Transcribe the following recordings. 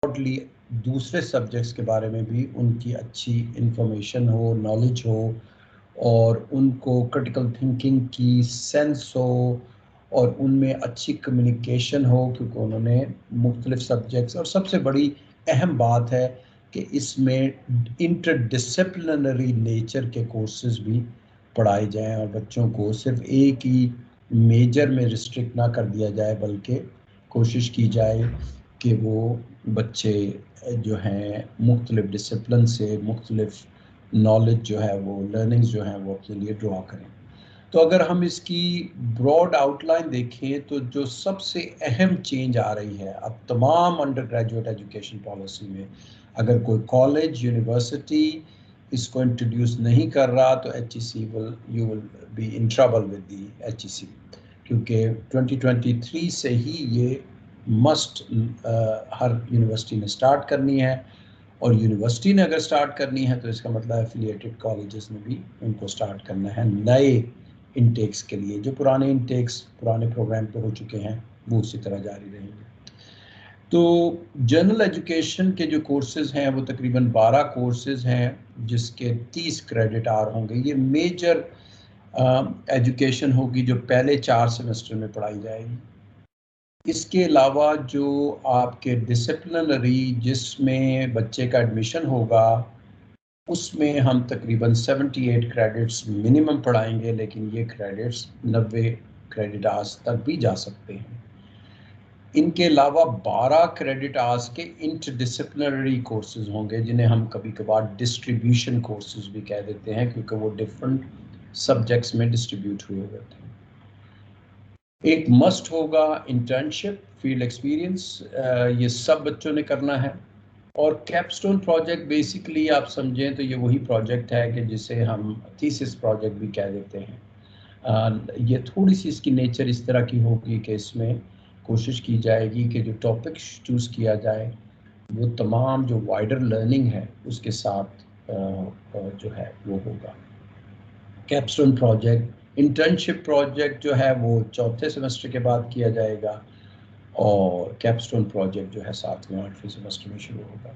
Broadly दूसरे subjects के बारे में भी उनकी अच्छी इंफॉर्मेशन हो, नॉलेज हो, और उनको क्रिटिकल थिंकिंग की सेंस हो, और उनमें अच्छी कम्युनिकेशन हो, क्योंकि उन्होंने मुख्तलिफ सब्जेक्ट्स, और सबसे बड़ी अहम बात है कि इसमें इंटरडिसिप्लिनरी नेचर के कोर्सेज भी पढ़ाए जाएं और बच्चों को सिर्फ एक ही मेजर में रिस्ट्रिक्ट ना कर दिया जाए, बल्कि कोशिश की जाए कि वो बच्चे जो हैं मुख्तलिफ डिसिप्लिन से मुख्तलिफ नॉलेज जो है वो लर्निंग्स जो हैं वो अपने लिए ड्रॉ करें। तो अगर हम इसकी ब्रॉड आउटलाइन देखें तो जो सबसे अहम चेंज आ रही है अब तमाम अंडर ग्रेजुएट एजुकेशन पॉलिसी में, अगर कोई कॉलेज यूनिवर्सिटी इसको इंट्रोड्यूस नहीं कर रहा तो you will be in trouble with the HEC, क्योंकि 2023 से ही ये मस्ट हर यूनिवर्सिटी ने स्टार्ट करनी है, और यूनिवर्सिटी ने अगर स्टार्ट करनी है तो इसका मतलब एफिलिएटेड कॉलेजेस ने भी उनको स्टार्ट करना है नए इनटेक्स के लिए। जो पुराने इनटेक्स पुराने प्रोग्राम पे हो चुके हैं वो उसी तरह जारी रहेंगे। तो जनरल एजुकेशन के जो कोर्सेज हैं वो तकरीबन 12 कोर्सेज हैं जिसके 30 क्रेडिट आवर होंगे। ये मेजर एजुकेशन होगी जो पहले 4 सेमेस्टर में पढ़ाई जाएगी। इसके अलावा जो आपके डिसिप्लिनरी जिसमें बच्चे का एडमिशन होगा उसमें हम तकरीबन 78 क्रेडिट्स मिनिमम पढ़ाएंगे, लेकिन ये क्रेडिट्स 90 क्रेडिट आवर्स तक भी जा सकते हैं। इनके अलावा 12 क्रेडिट आवर्स के इंटरडिसिप्लिनरी कोर्सेज होंगे जिन्हें हम कभी कभार डिस्ट्रीब्यूशन कोर्सेज भी कह देते हैं, क्योंकि वो डिफरेंट सब्जेक्ट्स में डिस्ट्रीब्यूट हुए होते हैं। एक मस्ट होगा इंटर्नशिप, फील्ड एक्सपीरियंस, ये सब बच्चों ने करना है। और कैपस्टोन प्रोजेक्ट बेसिकली आप समझें तो ये वही प्रोजेक्ट है कि जिसे हम थीसिस प्रोजेक्ट भी कह देते हैं। ये थोड़ी सी इसकी नेचर इस तरह की होगी कि इसमें कोशिश की जाएगी कि जो टॉपिक चूज़ किया जाए वो तमाम जो वाइडर लर्निंग है उसके साथ जो है वो होगा। कैपस्टोन प्रोजेक्ट, इंटर्नशिप प्रोजेक्ट जो है वो 4थे सेमेस्टर के बाद किया जाएगा, और कैपस्टोन प्रोजेक्ट जो है 7वें 8वें सेमेस्टर में शुरू होगा।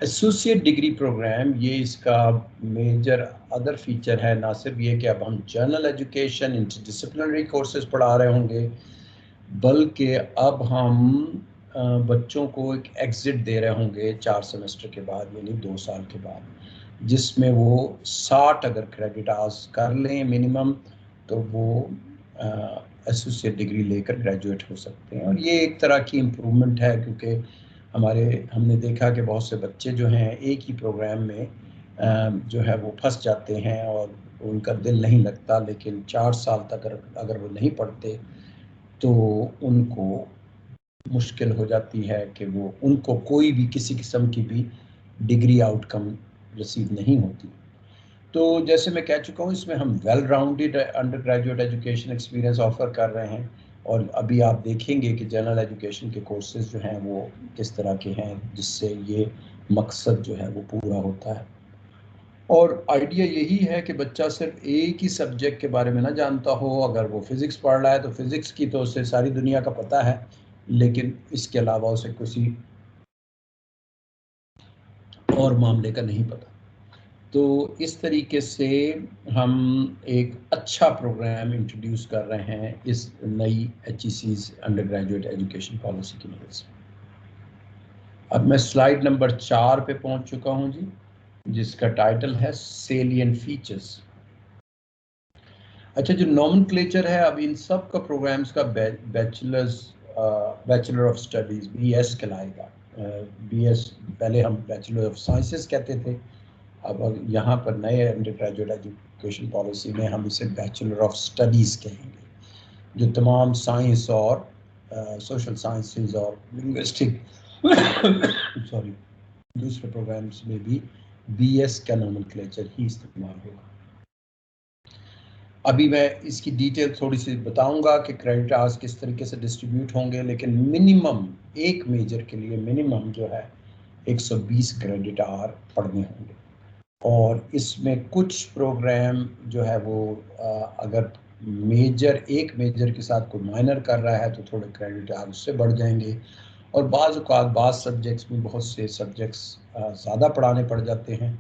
एसोसिएट डिग्री प्रोग्राम, ये इसका मेजर अदर फीचर है, ना सिर्फ ये कि अब हम जनरल एजुकेशन इंटरडिसिप्लिनरी कोर्सेज पढ़ा रहे होंगे, बल्कि अब हम बच्चों को एक एग्जिट दे रहे होंगे 4 सेमेस्टर के बाद, यानी 2 साल के बाद, जिसमें वो 60 अगर क्रेडिट आवर्स कर लें मिनिमम तो वो एसोसिएट डिग्री लेकर ग्रेजुएट हो सकते हैं। और ये एक तरह की इम्प्रूवमेंट है, क्योंकि हमने देखा कि बहुत से बच्चे जो हैं एक ही प्रोग्राम में जो है वो फंस जाते हैं और उनका दिल नहीं लगता, लेकिन 4 साल तक अगर वो नहीं पढ़ते तो उनको मुश्किल हो जाती है कि वो उनको कोई भी किसी किस्म की भी डिग्री आउटकम रिसीव नहीं होती। तो जैसे मैं कह चुका हूँ इसमें हम well rounded under graduate education experience offer कर रहे हैं, और अभी आप देखेंगे कि जनरल एजुकेशन के कोर्सेज जो हैं वो किस तरह के हैं जिससे ये मकसद जो है वो पूरा होता है। और आइडिया यही है कि बच्चा सिर्फ एक ही सब्जेक्ट के बारे में ना जानता हो। अगर वो फिज़िक्स पढ़ रहा है तो फिज़िक्स की तो उसे सारी दुनिया का पता है, लेकिन इसके अलावा उसे किसी और मामले का नहीं पता। तो इस तरीके से हम एक अच्छा प्रोग्राम इंट्रोड्यूस कर रहे हैं इस नई HEC's under graduate education policy की मदद से। अब मैं स्लाइड नंबर 4 पे पहुंच चुका हूं जी, जिसका टाइटल है सेलिएंट फीचर्स। अच्छा, जो नॉमेनक्लेचर है अब इन सब का प्रोग्राम्स का बैचलर ऑफ स्टडीज़ BS कहलाएगा। BS पहले हम बैचलर ऑफ साइंसेस कहते थे, अब यहाँ पर नए अंडर ग्रेजुएट एजुकेशन पॉलिसी में हम इसे बैचलर ऑफ स्टडीज़ कहेंगे, जो तमाम साइंस और सोशल साइंसेज और लिंग्विस्टिक सॉरी दूसरे प्रोग्राम्स में भी BS का नॉमेनक्लेचर ही इस्तेमाल होगा। अभी मैं इसकी डिटेल थोड़ी सी बताऊंगा कि क्रेडिट आवर्स किस तरीके से डिस्ट्रीब्यूट होंगे, लेकिन मिनिमम एक मेजर के लिए मिनिमम जो है 120 क्रेडिट आवर पढ़ने होंगे। और इसमें कुछ प्रोग्राम जो है वो अगर एक मेजर के साथ कोई माइनर कर रहा है तो थोड़े क्रेडिट आवर उससे बढ़ जाएंगे, और बाज़ औक़ात बाज़ सब्जेक्ट्स में बहुत से सब्जेक्ट्स ज़्यादा पढ़ाने पड़ जाते हैं,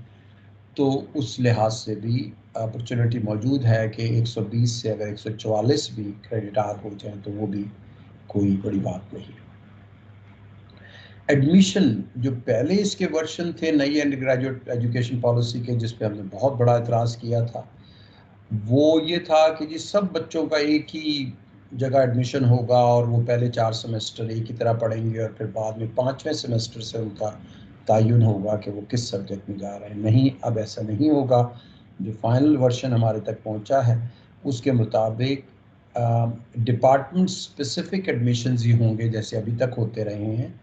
तो उस लिहाज से भी अपॉर्चुनिटी मौजूद है कि 120 से अगर 144 भी क्रेडिट आवर हो जाए तो वो भी कोई बड़ी बात नहीं। एडमिशन जो पहले इसके वर्जन थे नई अंडर ग्रेजुएट एजुकेशन पॉलिसी के, जिस पे हमने बहुत बड़ा एतराज़ किया था, वो ये था कि जी सब बच्चों का एक ही जगह एडमिशन होगा और वो पहले 4 सेमेस्टर एक ही तरह पढ़ेंगे और फिर बाद में 5वें सेमेस्टर से उनका तयन होगा कि वो किस सब्जेक्ट में जा रहे हैं। नहीं, अब ऐसा नहीं होगा। जो फाइनल वर्जन हमारे तक पहुंचा है उसके मुताबिक डिपार्टमेंट स्पेसिफिक एडमिशन्स ही होंगे जैसे अभी तक होते रहे हैं,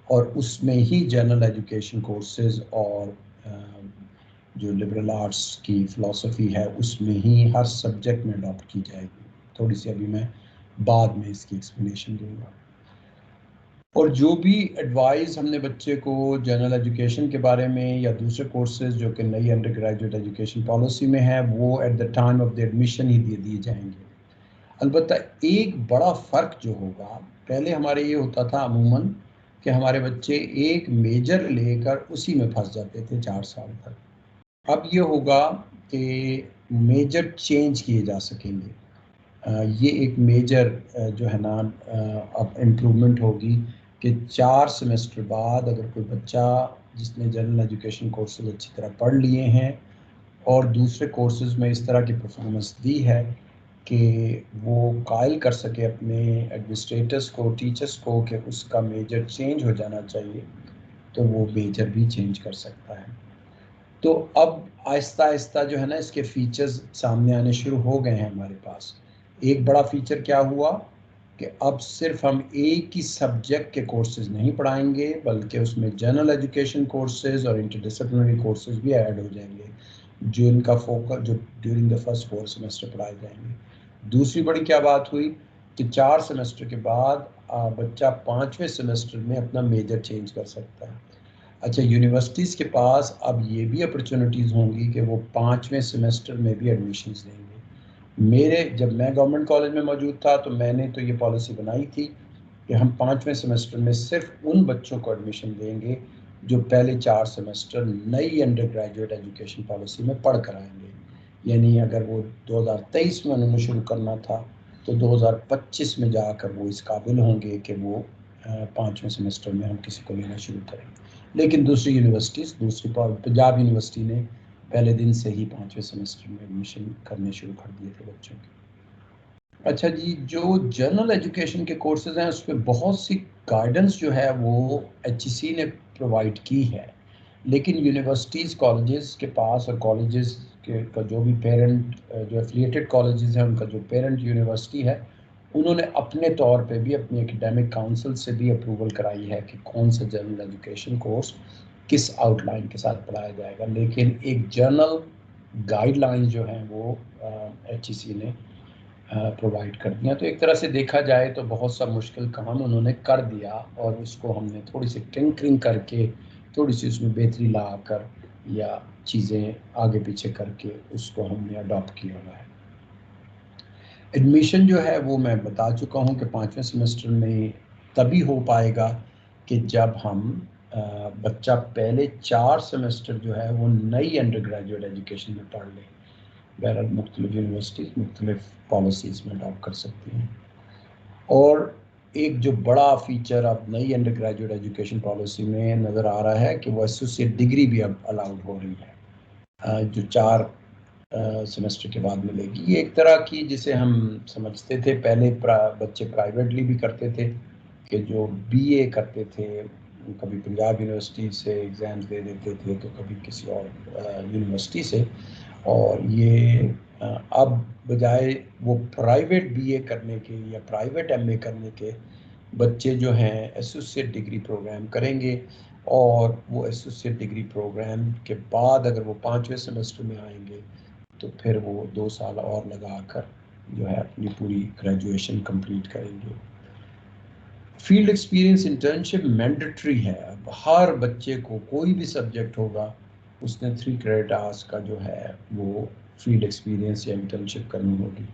और उसमें ही जनरल एजुकेशन कोर्सेज और जो लिबरल आर्ट्स की फ़िलासफ़ी है उसमें ही हर सब्जेक्ट में अडॉप्ट की जाएगी। थोड़ी सी अभी मैं बाद में इसकी एक्सप्लेनेशन दूंगा। और जो भी एडवाइस हमने बच्चे को जनरल एजुकेशन के बारे में या दूसरे कोर्सेज जो कि नई अंडर ग्रेजुएट एजुकेशन पॉलिसी में है, वो at the time of the admission ही दे दिए जाएंगे। अलबत्ता एक बड़ा फ़र्क जो होगा, पहले हमारे ये होता था अमूमन कि हमारे बच्चे एक मेजर लेकर उसी में फंस जाते थे 4 साल तक। अब ये होगा कि मेजर चेंज किए जा सकेंगे। ये एक मेजर जो है ना अब इम्प्रूवमेंट होगी कि 4 सेमेस्टर बाद अगर कोई बच्चा जिसने जनरल एजुकेशन कोर्सेज अच्छी तरह पढ़ लिए हैं और दूसरे कोर्सेज में इस तरह की परफॉर्मेंस दी है कि वो कायल कर सके अपने एडमिनिस्ट्रेटर्स को, टीचर्स को कि उसका मेजर चेंज हो जाना चाहिए, तो वो मेजर भी चेंज कर सकता है। तो अब आहिस्ता-आहिस्ता जो है ना इसके फीचर्स सामने आने शुरू हो गए हैं हमारे पास। एक बड़ा फीचर क्या हुआ कि अब सिर्फ हम एक ही सब्जेक्ट के कोर्सेज नहीं पढ़ाएंगे, बल्कि उसमें जनरल एजुकेशन कोर्सेज और इंटरडिसिप्लिनरी कोर्सेज भी ऐड हो जाएंगे, जो इनका फोकस जो ड्यूरिंग द फर्स्ट 4 सेमेस्टर पढ़ाए जाएंगे। दूसरी बड़ी क्या बात हुई कि 4 सेमेस्टर के बाद बच्चा 5वें सेमेस्टर में अपना मेजर चेंज कर सकता है। अच्छा, यूनिवर्सिटीज़ के पास अब ये भी अपॉर्चुनिटीज़ होंगी कि वो 5वें सेमेस्टर में भी एडमिशन्स देंगे। जब मैं गवर्नमेंट कॉलेज में मौजूद था तो मैंने तो ये पॉलिसी बनाई थी कि हम 5वें सेमेस्टर में सिर्फ उन बच्चों को एडमिशन देंगे जो पहले 4 सेमेस्टर नई अंडर ग्रेजुएट एजुकेशन पॉलिसी में पढ़ कर आएंगे। यानी अगर वो 2023 में उन्होंने शुरू करना था तो 2025 में जाकर वो इस काबिल होंगे कि वो 5वें सेमेस्टर में हम किसी को लेना शुरू करेंगे। लेकिन दूसरी यूनिवर्सिटीज़, पंजाब यूनिवर्सिटी ने पहले दिन से ही 5वें सेमेस्टर में एडमिशन करने शुरू कर दिए थे बच्चों के। अच्छा जी, जो जनरल एजुकेशन के कोर्सेज हैं उस पर बहुत सी गाइडेंस जो है वो HEC ने प्रोवाइड की है, लेकिन यूनिवर्सिटीज़ कॉलेजेस के पास और कॉलेजेस के का जो भी पेरेंट जो एफिलिएटेड कॉलेजेस हैं उनका जो पेरेंट यूनिवर्सिटी है, उन्होंने अपने तौर पे भी अपनी एकेडमिक काउंसिल से भी अप्रूवल कराई है कि कौन सा जनरल एजुकेशन कोर्स किस आउटलाइन के साथ पढ़ाया जाएगा। लेकिन एक जनरल गाइडलाइन जो हैं वो HEC ने प्रोवाइड कर दिया। तो एक तरह से देखा जाए तो बहुत सा मुश्किल काम उन्होंने कर दिया और उसको हमने थोड़ी सी टिंकरिंग करके, थोड़ी सी उसमें बेहतरी ला कर या चीज़ें आगे पीछे करके उसको हमने अडॉप्ट किया हुआ है। एडमिशन जो है वो मैं बता चुका हूँ कि 5वें सेमेस्टर में तभी हो पाएगा कि जब हम बच्चा पहले 4 सेमेस्टर जो है वो नई अंडर ग्रेजुएट एजुकेशन में पढ़ ले। बहरहाल मुख्तलिफ यूनिवर्सिटीज़ मुख्तलिफ पॉलिसीज़ में अडॉप्ट कर सकती हैं। और एक जो बड़ा फीचर अब नई अंडर ग्रेजुएट एजुकेशन पॉलिसी में नज़र आ रहा है कि वो एसोसिएट डिग्री भी अब अलाउड हो रही है, जो 4 सेमेस्टर के बाद मिलेगी। ये एक तरह की जिसे हम समझते थे पहले बच्चे प्राइवेटली भी करते थे कि जो BA करते थे कभी पंजाब यूनिवर्सिटी से एग्ज़ाम्स दे देते थे तो कभी किसी और यूनिवर्सिटी से, और ये अब बजाय वो प्राइवेट BA करने के या प्राइवेट MA करने के बच्चे जो हैं एसोसिएट डिग्री प्रोग्राम करेंगे, और वो एसोसिएट डिग्री प्रोग्राम के बाद अगर वो 5वें सेमेस्टर में आएंगे तो फिर वो 2 साल और लगाकर जो है अपनी पूरी ग्रेजुएशन कंप्लीट करेंगे। फील्ड एक्सपीरियंस इंटर्नशिप मैंडेटरी है। अब हर बच्चे को कोई भी सब्जेक्ट होगा उसने 3 क्रेडिट आवर्स का जो है वो फील्ड एक्सपीरियंस या इंटर्नशिप करनी होगी।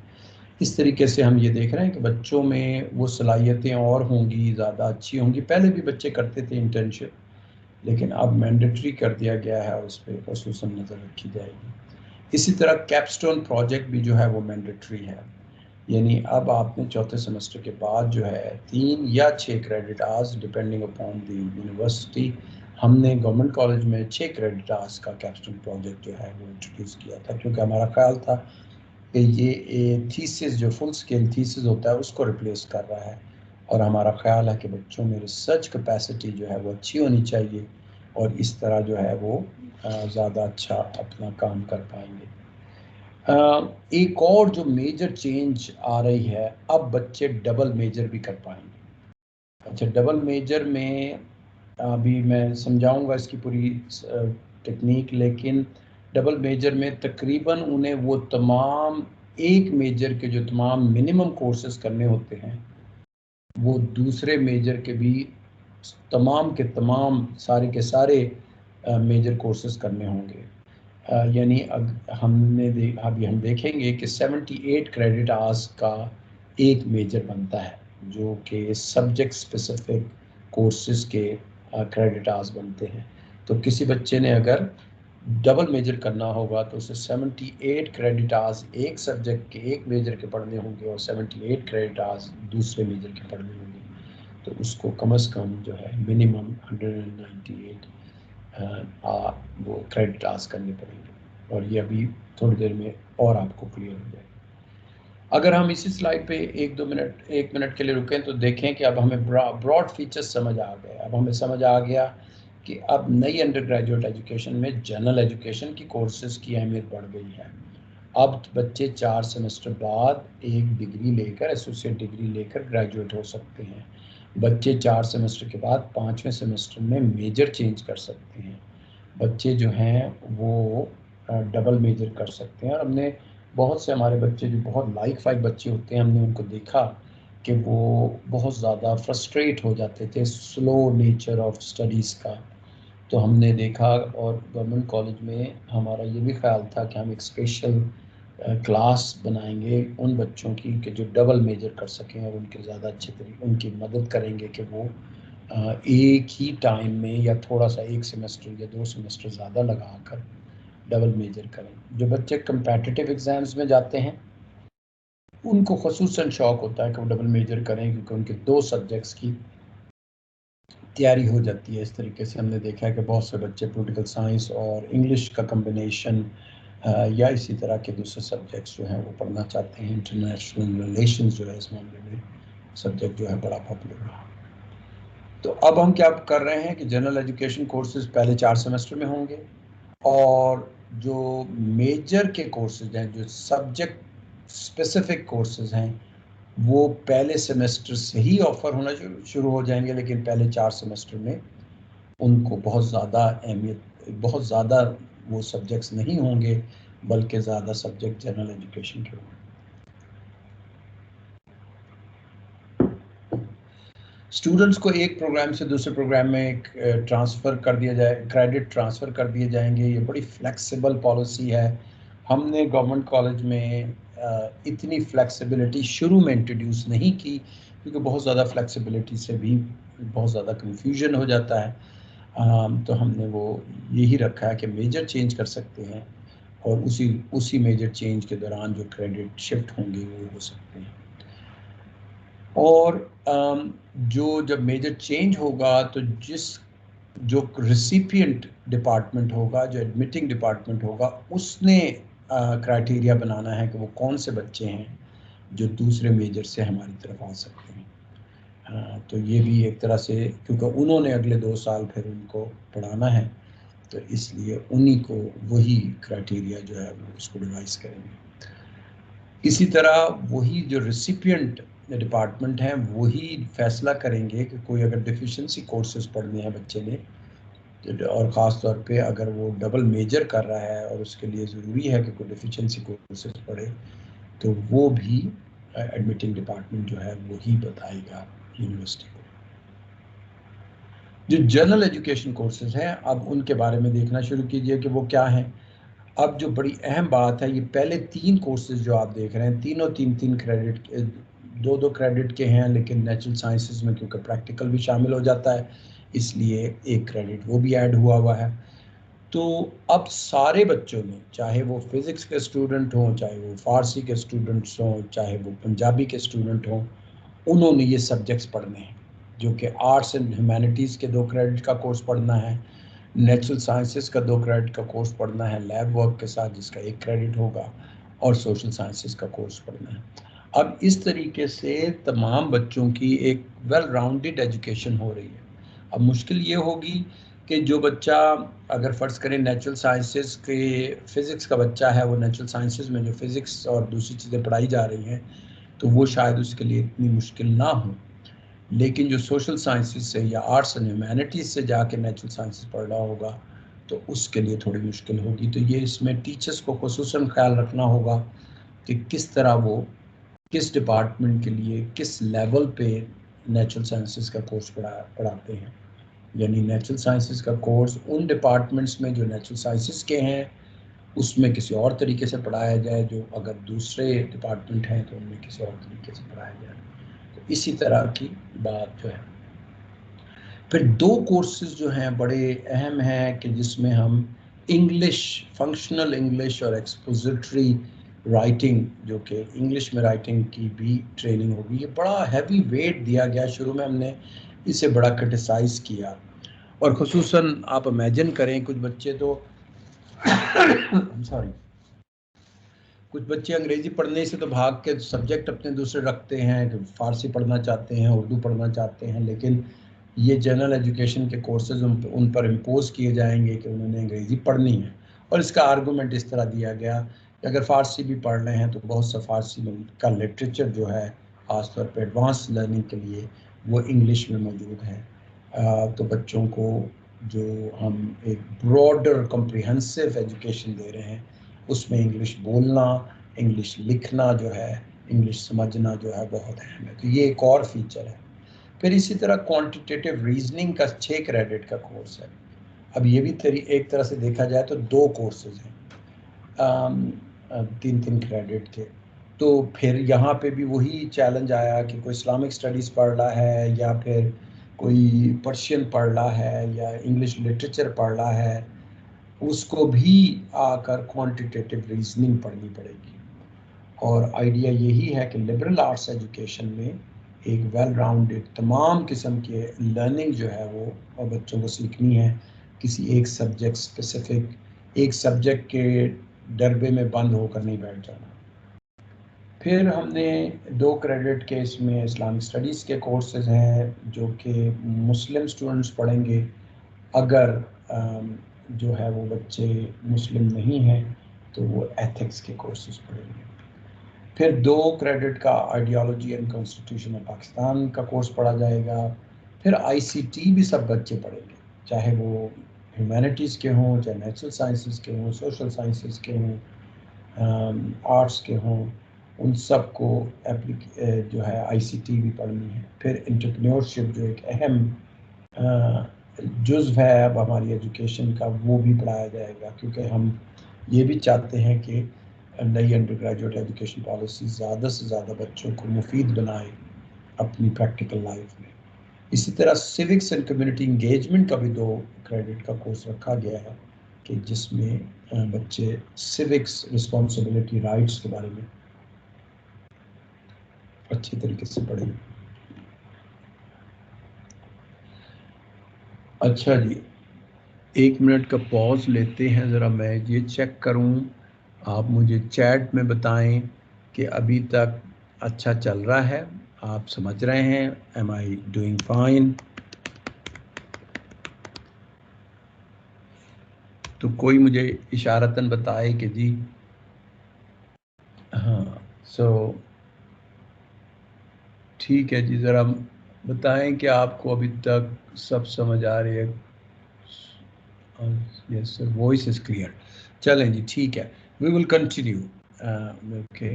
इस तरीके से हम ये देख रहे हैं कि बच्चों में वो सलाहियतें और होंगी, ज़्यादा अच्छी होंगी। पहले भी बच्चे करते थे इंटर्नशिप, लेकिन अब मैंडेटरी कर दिया गया है और उस पर खसूसन नज़र रखी जाएगी। इसी तरह कैपस्टोन प्रोजेक्ट भी जो है वो मैंडेटरी है, यानी अब आपने चौथे सेमेस्टर के बाद जो है 3 या 6 credit hours depending upon the university, हमने गवर्नमेंट कॉलेज में 6 क्रेडिट आवर्स का कैपस्टोन प्रोजेक्ट जो है वो इंट्रोड्यूस किया था, क्योंकि हमारा ख्याल था कि ये थीसिस जो फुल स्केल थीसिस होता है उसको रिप्लेस कर रहा है, और हमारा ख्याल है कि बच्चों में रिसर्च कैपेसिटी जो है वो अच्छी होनी चाहिए, और इस तरह जो है वो ज़्यादा अच्छा अपना काम कर पाएंगे। एक और जो मेजर चेंज आ रही है, अब बच्चे डबल मेजर भी कर पाएंगे। अच्छा, डबल मेजर में अभी मैं समझाऊंगा इसकी पूरी टेक्निक, लेकिन डबल मेजर में तकरीबन उन्हें वो तमाम एक मेजर के जो तमाम मिनिमम कोर्सेज करने होते हैं, वो दूसरे मेजर के भी तमाम के तमाम सारे के सारे मेजर कोर्सेज करने होंगे। यानी अभी हम देखेंगे कि 78 क्रेडिट आवर्स का एक मेजर बनता है, जो कि सब्जेक्ट स्पेसिफिक कोर्सेज के क्रेडिट आवर्स बनते हैं। तो किसी बच्चे ने अगर डबल मेजर करना होगा तो उसे 78 क्रेडिट आवर्स एक सब्जेक्ट के एक मेजर के पढ़ने होंगे और 78 क्रेडिट आवर्स दूसरे मेजर के पढ़ने होंगे। तो उसको कम से कम जो है मिनिमम 198 वो क्रेडिट आवर्स करने पड़ेंगे, और ये अभी थोड़ी देर में और आपको क्लियर हो जाएगा। अगर हम इसी स्लाइड पे एक मिनट के लिए रुकें तो देखें कि अब हमें ब्रॉड फीचर्स समझ आ गए। अब हमें समझ आ गया कि अब नई अंडर ग्रेजुएट एजुकेशन में जनरल एजुकेशन की कोर्सेज की अहमियत बढ़ गई है। अब बच्चे 4 सेमेस्टर बाद एक डिग्री लेकर, एसोसिएट डिग्री लेकर ग्रेजुएट हो सकते हैं। बच्चे 4 सेमेस्टर के बाद 5वें सेमेस्टर में मेजर चेंज कर सकते हैं। बच्चे जो हैं वो डबल मेजर कर सकते हैं, और हमने बहुत से हमारे बच्चे जो बहुत लाइक फाइक बच्चे होते हैं, हमने उनको देखा कि वो बहुत ज़्यादा फ्रस्ट्रेट हो जाते थे स्लो नेचर ऑफ स्टडीज़ का। तो हमने देखा, और गवर्नमेंट कॉलेज में हमारा ये भी ख्याल था कि हम एक स्पेशल क्लास बनाएंगे उन बच्चों की कि जो डबल मेजर कर सकें, और उनके ज़्यादा अच्छे तरीके उनकी मदद करेंगे कि वो एक ही टाइम में या थोड़ा सा एक सेमेस्टर या 2 सेमेस्टर ज़्यादा लगाकर डबल मेजर करें। जो बच्चे कम्पेटिटिव एग्ज़ाम्स में जाते हैं उनको खसूसन शौक होता है कि वो डबल मेजर करें, क्योंकि उनके 2 सब्जेक्ट्स की तैयारी हो जाती है। इस तरीके से हमने देखा है कि बहुत से बच्चे पॉलिटिकल साइंस और इंग्लिश का कम्बिनेशन या इसी तरह के दूसरे सब्जेक्ट्स जो हैं वो पढ़ना चाहते हैं। इंटरनेशनल रिलेशंस जो है इस मामले में सब्जेक्ट जो है बड़ा पॉपुलर रहा। तो अब हम क्या कर रहे हैं कि जनरल एजुकेशन कोर्सेज पहले 4 सेमेस्टर में होंगे, और जो मेजर के कोर्सेज हैं, जो सब्जेक्ट स्पेसिफिक कोर्सेज हैं, वो पहले सेमेस्टर से ही ऑफर होना शुरू हो जाएंगे, लेकिन पहले 4 सेमेस्टर में उनको बहुत ज़्यादा अहमियत, बहुत ज़्यादा वो सब्जेक्ट्स नहीं होंगे, बल्कि ज़्यादा सब्जेक्ट जनरल एजुकेशन के होंगे। स्टूडेंट्स को एक प्रोग्राम से दूसरे प्रोग्राम में ट्रांसफ़र कर दिया जाए, क्रेडिट ट्रांसफ़र कर दिए जाएंगे। ये बड़ी फ्लेक्सिबल पॉलिसी है। हमने गवर्नमेंट कॉलेज में इतनी फ्लेक्सिबिलिटी शुरू में इंट्रोड्यूस नहीं की, क्योंकि बहुत ज़्यादा फ्लेक्सिबिलिटी से भी बहुत ज़्यादा कन्फ्यूजन हो जाता है। तो हमने वो यही रखा है कि मेजर चेंज कर सकते हैं, और उसी मेजर चेंज के दौरान जो क्रेडिट शिफ्ट होंगे वो हो सकते हैं। और जो जब मेजर चेंज होगा तो जो रिसिपिएंट डिपार्टमेंट होगा, जो एडमिटिंग डिपार्टमेंट होगा, उसने क्राइटेरिया बनाना है कि वो कौन से बच्चे हैं जो दूसरे मेजर से हमारी तरफ आ सकते हैं। तो ये भी एक तरह से, क्योंकि उन्होंने अगले 2 साल फिर उनको पढ़ाना है, तो इसलिए उन्हीं को वही क्राइटेरिया जो है वो उसको डिवाइस करेंगे। इसी तरह वही जो रिसिपिएंट डिपार्टमेंट हैं वही फैसला करेंगे कि कोई अगर डिफिशिएंसी कोर्सेज पढ़ने हैं बच्चे ने, और ख़ास तौर पे अगर वो डबल मेजर कर रहा है और उसके लिए ज़रूरी है कि कोई डिफिशिएंसी कोर्सेज पढ़े, तो वो भी एडमिटिंग डिपार्टमेंट जो है वही बताएगा यूनिवर्सिटी को। जो जनरल एजुकेशन कोर्सेज हैं, अब उनके बारे में देखना शुरू कीजिए कि वो क्या हैं। अब जो बड़ी अहम बात है, ये पहले 3 कोर्सेज जो आप देख रहे हैं, तीनों 3-3 क्रेडिट, 2-2 क्रेडिट के हैं, लेकिन नेचुरल साइंसेज में क्योंकि प्रैक्टिकल भी शामिल हो जाता है, इसलिए 1 क्रेडिट वो भी ऐड हुआ है। तो अब सारे बच्चों ने, चाहे वो फिज़िक्स के स्टूडेंट हों, चाहे वो फ़ारसी के स्टूडेंट्स हों, चाहे वो पंजाबी के स्टूडेंट हों, उन्होंने ये सब्जेक्ट्स पढ़ने हैं, जो कि आर्ट्स एंड ह्यूमैनिटीज़ के 2 क्रेडिट का कोर्स पढ़ना है, नेचुरल साइंसेस का 2 क्रेडिट का कोर्स पढ़ना है लैब वर्क के साथ, जिसका 1 क्रेडिट होगा, और सोशल साइंसेस का कोर्स पढ़ना है। अब इस तरीके से तमाम बच्चों की एक वेल राउंडेड एजुकेशन हो रही है। अब मुश्किल ये होगी कि जो बच्चा, अगर फ़र्ज़ करें नेचुरल साइंसेस के, फ़िज़िक्स का बच्चा है, वो नेचुरल साइंसेस में जो फ़िज़िक्स और दूसरी चीज़ें पढ़ाई जा रही हैं, तो वो शायद उसके लिए इतनी मुश्किल ना हो। लेकिन जो सोशल साइंसेस से या आर्ट्स एंड ह्यूमैनिटीज़ से जाके नेचुरल साइंसेस पढ़ रहा होगा, तो उसके लिए थोड़ी मुश्किल होगी। तो ये इसमें टीचर्स को ख़ुसूसन ख्याल रखना होगा कि किस तरह वो किस डिपार्टमेंट के लिए किस लेवल पे नेचुरल साइंसेस का कोर्स पढ़ाते हैं। यानी नेचुरल साइंसेस का कोर्स उन डिपार्टमेंट्स में जो नेचुरल साइंसेस के हैं, उसमें किसी और तरीके से पढ़ाया जाए, जो अगर दूसरे डिपार्टमेंट हैं तो उनमें किसी और तरीके से पढ़ाया जाए। तो इसी तरह की बात जो है। फिर 2 कोर्सेज जो हैं बड़े अहम हैं कि जिसमें हम इंग्लिश, फंक्शनल इंग्लिश और एक्सपोजिटरी राइटिंग, जो कि इंग्लिश में राइटिंग की भी ट्रेनिंग होगी। ये बड़ा हैवी वेट दिया गया, शुरू में हमने इसे बड़ा क्रिटिसाइज़ किया, और ख़ुसूसन आप इमेजिन करें कुछ बच्चे तो सॉरी, कुछ बच्चे अंग्रेज़ी पढ़ने से तो भाग के सब्जेक्ट अपने दूसरे रखते हैं, कि फ़ारसी पढ़ना चाहते हैं, उर्दू पढ़ना चाहते हैं, लेकिन ये जनरल एजुकेशन के कोर्सेज उन पर इम्पोज़ किए जाएंगे कि उन्होंने अंग्रेज़ी पढ़नी है। और इसका आर्गूमेंट इस तरह दिया गया कि अगर फ़ारसी भी पढ़ रहे हैं तो बहुत सा फ़ारसी का लिटरेचर जो है, ख़ास तौर पे एडवांस लर्निंग के लिए, वो इंग्लिश में मौजूद है। तो बच्चों को जो हम एक ब्रॉडर कॉम्प्रिहेंसिव एजुकेशन दे रहे हैं, उसमें इंग्लिश बोलना, इंग्लिश लिखना जो है, इंग्लिश समझना जो है, बहुत अहम है। तो ये एक और फीचर है। फिर इसी तरह क्वांटिटेटिव रीजनिंग का 6 क्रेडिट का कोर्स है। अब ये भी एक तरह से देखा जाए तो 2 कोर्सेज हैं, 3-3 क्रेडिट के। तो फिर यहाँ पे भी वही चैलेंज आया कि कोई इस्लामिक स्टडीज़ पढ़ रहा है, या फिर कोई पर्शियन पढ़ रहा है, या इंग्लिश लिटरेचर पढ़ रहा है, उसको भी आकर क्वांटिटेटिव रीजनिंग पढ़नी पड़ेगी। और आइडिया यही है कि लिबरल आर्ट्स एजुकेशन में एक वेल राउंडेड तमाम किस्म के लर्निंग जो है वो बच्चों को सीखनी है, किसी एक सब्जेक्ट स्पेसिफिक, एक सब्जेक्ट के डरबे में बंद होकर नहीं बैठ जाना। फिर हमने 2 क्रेडिट के इसमें इस्लामिक स्टडीज़ के कोर्सेज हैं, जो कि मुस्लिम स्टूडेंट्स पढ़ेंगे। अगर जो है वो बच्चे मुस्लिम नहीं हैं तो वो एथिक्स के कोर्सेज पढ़ेंगे। फिर 2 क्रेडिट का ideology and constitution of Pakistan का कोर्स पढ़ा जाएगा। फिर आईसीटी भी सब बच्चे पढ़ेंगे, चाहे वो ह्यूमैनिटीज़ के हों, चाहे नेचुरल साइंसेस के हों, सोशल साइंसेस के हों, आर्ट्स के हों, उन सब को जो है आईसीटी भी पढ़नी है। फिर एंटरप्रेन्योरशिप जो एक अहम जुज़्व है अब हमारी एजुकेशन का, वो भी पढ़ाया जाएगा, क्योंकि हम ये भी चाहते हैं कि नई अंडर ग्रेजुएट एजुकेशन पॉलिसी ज़्यादा से ज़्यादा बच्चों को मुफीद बनाए अपनी प्रैक्टिकल लाइफ में। इसी तरह सिविक्स एंड कम्युनिटी इंगेजमेंट का भी 2 क्रेडिट का कोर्स रखा गया है, कि जिसमें बच्चे सिविक्स रिस्पॉन्सिबिलिटी राइट्स के बारे में अच्छी तरीके से पढ़ेंगे। अच्छा जी, 1 मिनट का पॉज लेते हैं, ज़रा मैं ये चेक करूं, आप मुझे चैट में बताएं कि अभी तक अच्छा चल रहा है, आप समझ रहे हैं, एम आई डूइंग फाइन। तो कोई मुझे इशारतन बताए कि जी हाँ, सो ठीक है जी, ज़रा बताएं कि आपको अभी तक सब समझ आ रही है। Yes sir, voice is clear. चलें जी, ठीक है, वी विल कंटिन्यू। ओके,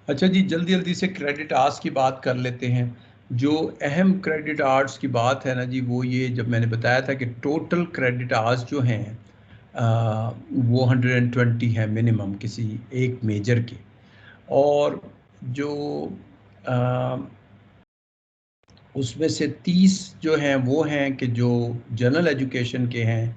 अच्छा जी, जल्दी जल्दी से क्रेडिट आवर्स की बात कर लेते हैं। जो अहम क्रेडिट आवर्स की बात है ना जी, वो ये जब मैंने बताया था कि टोटल क्रेडिट आवर्स जो हैं वो 120 है मिनिमम किसी एक मेजर के। और जो आ, उसमें से 30 जो हैं वो हैं कि जो जनरल एजुकेशन के हैं,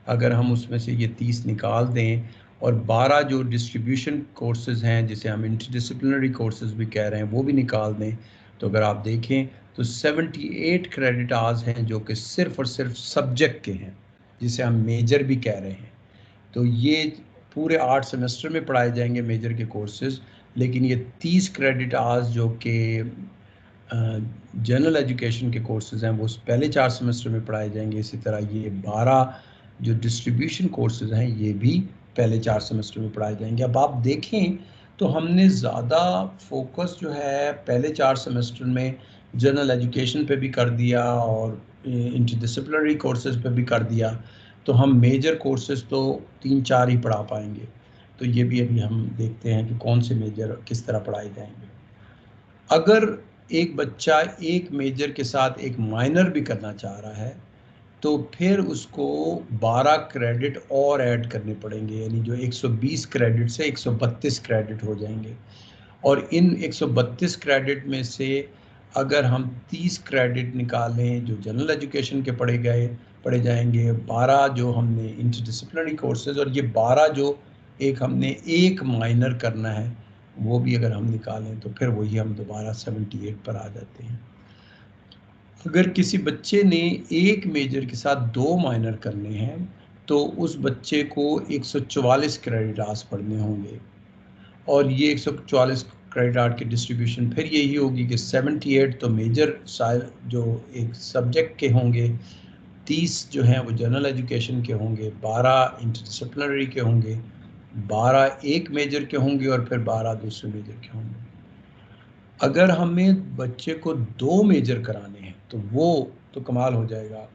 अगर हम उसमें से ये 30 निकाल दें, और 12 जो डिस्ट्रीब्यूशन कोर्सेज हैं जिसे हम इंटरडिसिप्लिनरी कोर्सेज भी कह रहे हैं वो भी निकाल दें, तो अगर आप देखें तो 78 क्रेडिट आवर्स हैं जो कि सिर्फ और सिर्फ सब्जेक्ट के हैं, जिसे हम मेजर भी कह रहे हैं। तो ये पूरे 8 सेमेस्टर में पढ़ाए जाएंगे मेजर के कोर्सेज। लेकिन ये 30 क्रेडिट आवर्स जो कि जनरल एजुकेशन के कोर्सेज हैं वो पहले 4 सेमेस्टर में पढ़ाए जाएंगे। इसी तरह ये 12 जो डिस्ट्रीब्यूशन कोर्सेज हैं ये भी पहले 4 सेमेस्टर में पढ़ाए जाएंगे। अब आप देखें तो हमने ज़्यादा फोकस जो है पहले 4 सेमेस्टर में जनरल एजुकेशन पे भी कर दिया और इंटरडिसिप्लिनरी कोर्सेज पे भी कर दिया, तो हम मेजर कोर्सेज तो 3-4 ही पढ़ा पाएंगे। तो ये भी अभी हम देखते हैं कि कौन से मेजर किस तरह पढ़ाए जाएंगे। अगर एक बच्चा एक मेजर के साथ एक माइनर भी करना चाह रहा है तो फिर उसको 12 क्रेडिट और ऐड करने पड़ेंगे, यानी जो 120 क्रेडिट से 132 क्रेडिट हो जाएंगे। और इन 132 क्रेडिट में से अगर हम 30 क्रेडिट निकालें जो जनरल एजुकेशन के पढ़े जाएंगे, 12 जो हमने इंटरडिसिप्लिनरी कोर्सेज, और ये 12 जो एक हमने एक माइनर करना है वो भी अगर हम निकालें तो फिर वही हम दोबारा 78 पर आ जाते हैं। अगर किसी बच्चे ने एक मेजर के साथ 2 माइनर करने हैं तो उस बच्चे को 144 क्रेडिट आवर्स पढ़ने होंगे। और ये 144 क्रेडिट आवर्स की डिस्ट्रीब्यूशन फिर यही होगी कि 78 तो मेजर जो एक सब्जेक्ट के होंगे, 30 जो हैं वो जनरल एजुकेशन के होंगे, 12 इंटरडिसिप्लिनरी के होंगे, 12 एक मेजर के होंगे और फिर 12 दूसरे मेजर के होंगे। अगर हमें बच्चे को 2 मेजर कराने हैं तो वो तो कमाल हो जाएगा।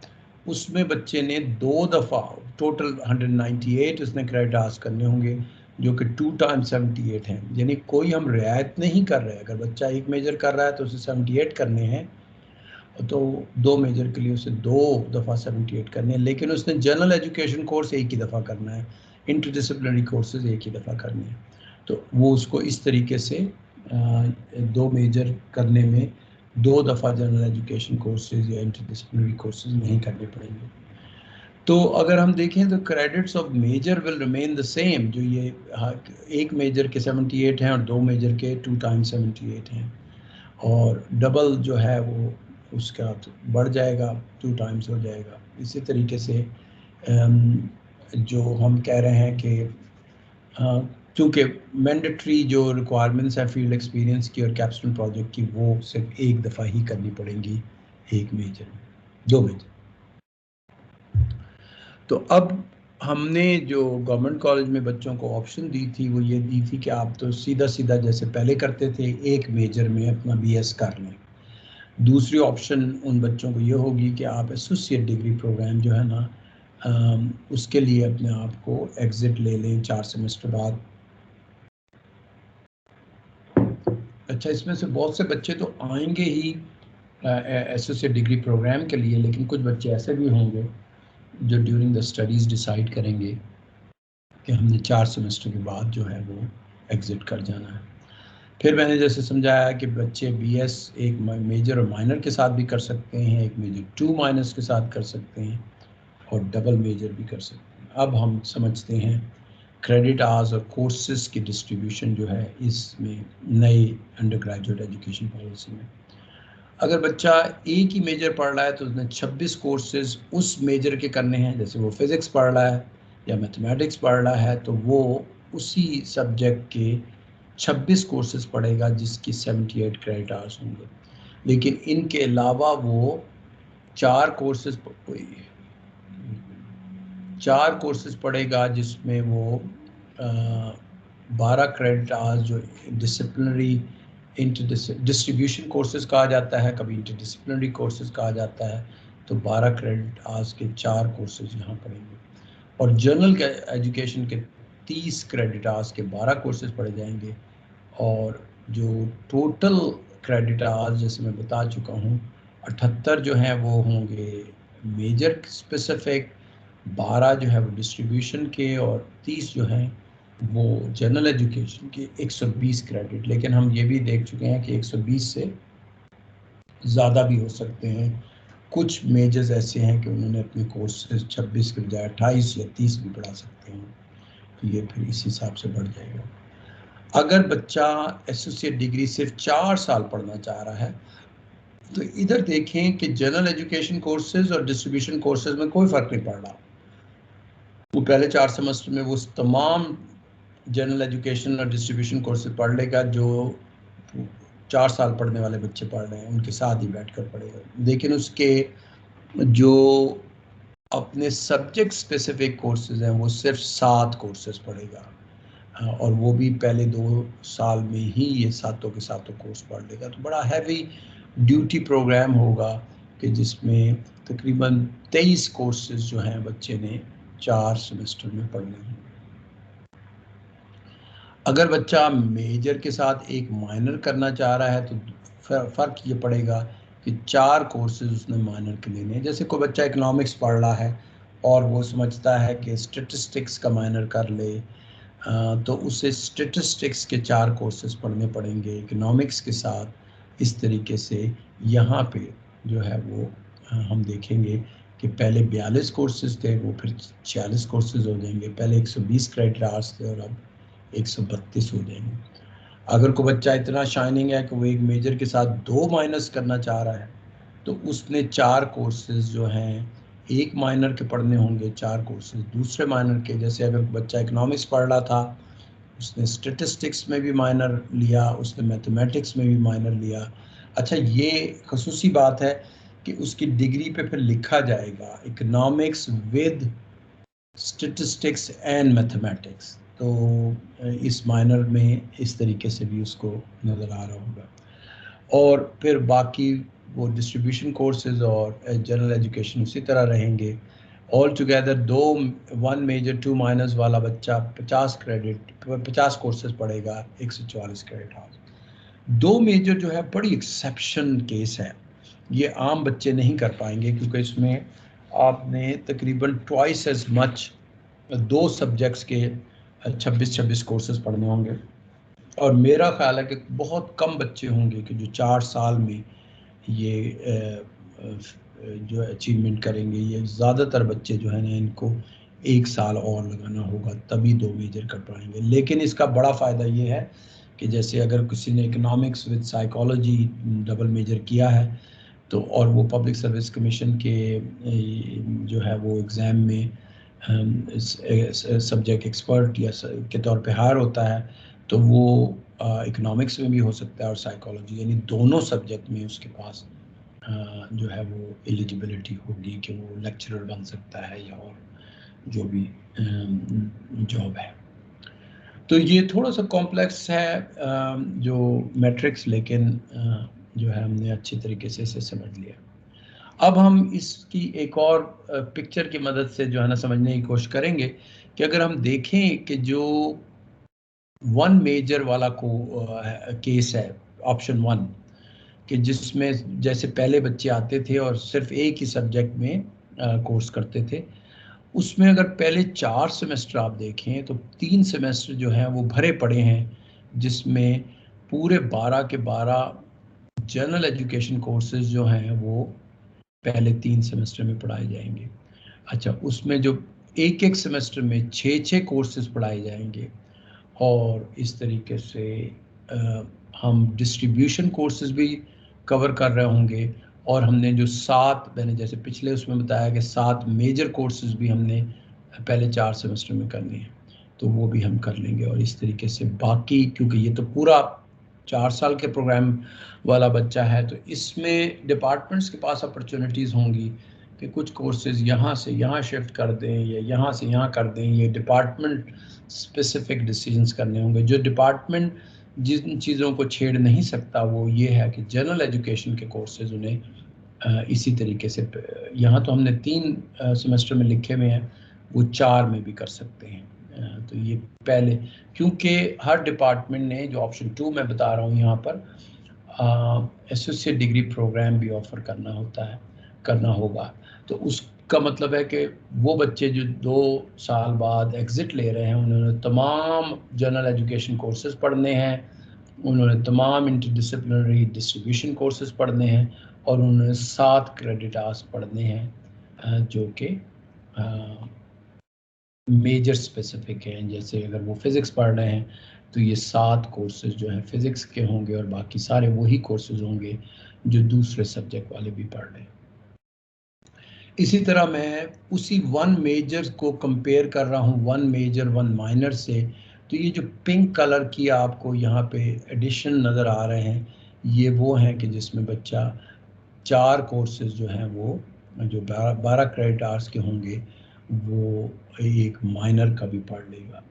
उसमें बच्चे ने 2 दफ़ा टोटल 198 उसने क्रेडिट आवर्स करने होंगे, जो कि 2 टाइम्स 78 हैं, यानी कोई हम रियायत नहीं कर रहे। अगर बच्चा एक मेजर कर रहा है तो उसे 78 करने हैं, तो 2 मेजर के लिए उसे 2 दफ़ा 78 करने हैं। लेकिन उसने जनरल एजुकेशन कोर्स एक ही दफ़ा करना है, इंटरडिसिप्लिनरी कोर्सेज एक ही दफ़ा करने हैं। तो वो उसको इस तरीके से 2 मेजर करने में 2 दफ़ा जनरल एजुकेशन कोर्सेज या इंटरडिसिप्लिनरी कोर्सेज नहीं करने पड़ेंगे। तो अगर हम देखें तो credits of major will remain the same, जो ये एक मेजर के 78 हैं और 2 मेजर के 2 टाइम्स 78 हैं, और डबल जो है वो उसका तो बढ़ जाएगा, 2 टाइम्स हो जाएगा। इसी तरीके से जो हम कह रहे हैं कि क्योंकि मैंडेटरी जो रिक्वायरमेंट्स हैं फील्ड एक्सपीरियंस की और कैप्स्टोन प्रोजेक्ट की, वो सिर्फ एक दफ़ा ही करनी पड़ेंगी एक मेजर में, 2 मेजर। तो अब हमने जो गवर्नमेंट कॉलेज में बच्चों को ऑप्शन दी थी वो ये दी थी कि आप तो सीधा सीधा जैसे पहले करते थे एक मेजर में अपना बीएस कर लें। दूसरी ऑप्शन उन बच्चों को ये होगी कि आप एसोसिएट डिग्री प्रोग्राम जो है ना, उसके लिए अपने आप को एग्ज़िट ले लें 4 सेमेस्टर बाद। अच्छा, इसमें से बहुत से बच्चे तो आएंगे ही एसोसिएट डिग्री प्रोग्राम के लिए, लेकिन कुछ बच्चे ऐसे भी होंगे जो ड्यूरिंग द स्टडीज़ डिसाइड करेंगे कि हमने 4 सेमेस्टर के बाद जो है वो एग्ज़िट कर जाना है। फिर मैंने जैसे समझाया कि बच्चे बीएस एक मेजर और माइनर के साथ भी कर सकते हैं, एक मेजर 2 माइनर्स के साथ कर सकते हैं, और डबल मेजर भी कर सकते हैं। अब हम समझते हैं क्रेडिट आवर्स और कोर्सेज की डिस्ट्रीब्यूशन जो है इसमें नई अंडर ग्रेजुएट एजुकेशन पॉलिसी में। अगर बच्चा एक ही मेजर पढ़ रहा है तो उसने 26 कोर्सेज उस मेजर के करने हैं। जैसे वो फिज़िक्स पढ़ रहा है या मैथमेटिक्स पढ़ रहा है तो वो उसी सब्जेक्ट के 26 कोर्सेज पढ़ेगा जिसकी 78 क्रेडिट आवर्स होंगे। लेकिन इनके अलावा वो 4 कोर्सेज पढ़ेगा जिसमें वो 12 क्रेडिट आवर्स जो डिसिप्लिनरी डिस्ट्रीब्यूशन कोर्सेज कहा जाता है, कभी इंटरडिसिप्लिनरी कोर्सेज कहा जाता है। तो 12 क्रेडिट आवर्स के 4 कोर्सेज यहाँ पढ़ेंगे, और जनरल एजुकेशन के 30 क्रेडिट आवर्स के 12 कोर्सेज पढ़े जाएंगे। और जो टोटल क्रेडिट आवर्स जैसे मैं बता चुका हूँ, 78 जो हैं वो होंगे मेजर स्पेसिफिक, 12 जो है वो डिस्ट्रीब्यूशन के, और 30 जो हैं वो जनरल एजुकेशन के 120 क्रेडिट। लेकिन हम ये भी देख चुके हैं कि 120 से ज़्यादा भी हो सकते हैं। कुछ मेजर्स ऐसे हैं कि उन्होंने अपने कोर्सेज 26 के बजाय 28 या 30 भी बढ़ा सकते हैं, तो ये फिर इस हिसाब से बढ़ जाएगा। अगर बच्चा एसोसिएट डिग्री सिर्फ 4 साल पढ़ना चाह रहा है, तो इधर देखें कि जनरल एजुकेशन कोर्सेज और डिस्ट्रीब्यूशन कोर्सेज में कोई फ़र्क नहीं पड़ रहा। वो पहले 4 सेमेस्टर में वो तमाम जनरल एजुकेशन और डिस्ट्रीब्यूशन कोर्सेज पढ़ लेगा जो 4 साल पढ़ने वाले बच्चे पढ़ रहे हैं, उनके साथ ही बैठ कर पढ़ेगा। लेकिन उसके जो अपने सब्जेक्ट स्पेसिफिक कोर्सेज हैं वो सिर्फ 7 कोर्सेज पढ़ेगा, और वो भी पहले 2 साल में ही ये सातों के सातों कोर्स पढ़ लेगा। तो बड़ा हैवी ड्यूटी प्रोग्राम होगा कि जिसमें तकरीबन 23 कोर्सेज जो हैं बच्चे ने 4 सेमेस्टर में पढ़ने हैं। अगर बच्चा मेजर के साथ एक माइनर करना चाह रहा है तो फ़र्क ये पड़ेगा कि 4 कोर्सेज उसने माइनर के लेने हैं। जैसे कोई बच्चा इकोनॉमिक्स पढ़ रहा है और वो समझता है कि स्टैटिस्टिक्स का माइनर कर ले, तो उसे स्टैटिस्टिक्स के 4 कोर्सेज पढ़ने पड़ेंगे इकोनॉमिक्स के साथ। इस तरीके से यहाँ पे जो है वो हम देखेंगे कि पहले 42 कोर्सेज थे, वो फिर 46 कोर्सेज हो जाएंगे। पहले 120 क्रेडिट आवर्स थे और अब 132 हो जाएंगे। अगर कोई बच्चा इतना शाइनिंग है कि वो एक मेजर के साथ 2 माइनर्स करना चाह रहा है, तो उसने 4 कोर्सेज जो हैं, एक माइनर के पढ़ने होंगे, 4 कोर्सेज दूसरे माइनर के। जैसे अगर बच्चा इकोनॉमिक्स पढ़ रहा था, उसने स्टैटिस्टिक्स में भी माइनर लिया, उसने मैथमेटिक्स में भी माइनर लिया। अच्छा, ये खसूसी बात है कि उसकी डिग्री पे फिर लिखा जाएगा economics with statistics and mathematics. तो इस माइनर में इस तरीके से भी उसको नज़र आ रहा होगा। और फिर बाकी वो डिस्ट्रीब्यूशन कोर्सेज और जनरल एजुकेशन उसी तरह रहेंगे। ऑल टुगेदर 1 मेजर 2 माइनर्स वाला बच्चा 50 कोर्सेज पढ़ेगा, 144 क्रेडिट आवर्स। 2 मेजर जो है बड़ी एक्सेप्शन केस है, ये आम बच्चे नहीं कर पाएंगे, क्योंकि इसमें आपने तकरीबन ट्वाइस एज मच 2 सब्जेक्ट्स के 26 कोर्सेज पढ़ने होंगे। और मेरा ख्याल है कि बहुत कम बच्चे होंगे कि जो 4 साल में ये जो अचीवमेंट करेंगे। ये ज़्यादातर बच्चे जो है ना, इनको 1 साल और लगाना होगा तभी 2 मेजर कर पाएंगे। लेकिन इसका बड़ा फ़ायदा ये है कि जैसे अगर किसी ने economics with psychology double major किया है, तो और वो पब्लिक सर्विस कमीशन के जो है वो एग्ज़ाम में सब्जेक्ट एक्सपर्ट या के तौर पे हायर होता है, तो वो इकोनॉमिक्स में भी हो सकता है और साइकोलॉजी, यानी दोनों सब्जेक्ट में उसके पास जो है वो एलिजिबिलिटी होगी कि वो लेक्चरर बन सकता है या और जो भी जॉब है। तो ये थोड़ा सा कॉम्प्लेक्स है जो मैट्रिक्स, लेकिन जो है हमने अच्छी तरीके से इसे समझ लिया। अब हम इसकी एक और पिक्चर की मदद से जो है ना समझने की कोशिश करेंगे कि अगर हम देखें कि जो 1 मेजर वाला को केस है, ऑप्शन 1, कि जिसमें जैसे पहले बच्चे आते थे और सिर्फ एक ही सब्जेक्ट में कोर्स करते थे, उसमें अगर पहले 4 सेमेस्टर आप देखें तो 3 सेमेस्टर जो हैं वो भरे पड़े हैं, जिसमें पूरे 12 के 12 जनरल एजुकेशन कोर्सेज जो हैं वो पहले 3 सेमेस्टर में पढ़ाए जाएंगे। अच्छा, उसमें जो एक सेमेस्टर में 6 कोर्सेज पढ़ाए जाएंगे, और इस तरीके से हम डिस्ट्रीब्यूशन कोर्सेज भी कवर कर रहे होंगे। और हमने जो 7, मैंने जैसे पिछले उसमें बताया कि 7 मेजर कोर्सेज भी हमने पहले 4 सेमेस्टर में करने हैं, तो वो भी हम कर लेंगे। और इस तरीके से बाकी, क्योंकि ये तो पूरा 4 साल के प्रोग्राम वाला बच्चा है, तो इसमें डिपार्टमेंट्स के पास अपॉर्चुनिटीज़ होंगी कि कुछ कोर्सेज यहाँ से यहाँ शिफ्ट कर दें या यहाँ से यहाँ कर दें। ये डिपार्टमेंट स्पेसिफिक डिसीजंस करने होंगे। जो डिपार्टमेंट जिन चीज़ों को छेड़ नहीं सकता वो ये है कि जनरल एजुकेशन के कोर्सेज उन्हें इसी तरीके से, यहाँ तो हमने 3 सेमेस्टर में लिखे हुए हैं, वो 4 में भी कर सकते हैं। तो ये पहले, क्योंकि हर डिपार्टमेंट ने, जो ऑप्शन 2 मैं बता रहा हूँ यहाँ पर, एसोसिएट डिग्री प्रोग्राम भी ऑफ़र करना होगा। तो उसका मतलब है कि वो बच्चे जो 2 साल बाद एग्ज़िट ले रहे हैं, उन्होंने तमाम जनरल एजुकेशन कोर्सेज़ पढ़ने हैं, उन्होंने तमाम इंटरडिसिप्लिनरी डिस्ट्रीब्यूशन कोर्सेज़ पढ़ने हैं और उन्होंने 7 क्रेडिट आवर्स पढ़ने हैं जो कि मेजर स्पेसिफिक हैं। जैसे अगर वो फिज़िक्स पढ़ रहे हैं तो ये 7 कोर्सेज़ जो हैं फिज़िक्स के होंगे और बाकी सारे वही कोर्सेज़ होंगे जो दूसरे सब्जेक्ट वाले भी पढ़ रहे हैं। इसी तरह मैं उसी 1 मेजर को कंपेयर कर रहा हूँ 1 मेजर 1 माइनर से। तो ये जो पिंक कलर की आपको यहाँ पे एडिशन नज़र आ रहे हैं, ये वो हैं कि जिसमें बच्चा 4 कोर्सेज़ जो हैं वो जो 12 क्रेडिट आवर्स के होंगे वो एक माइनर का भी पढ़ लेगा।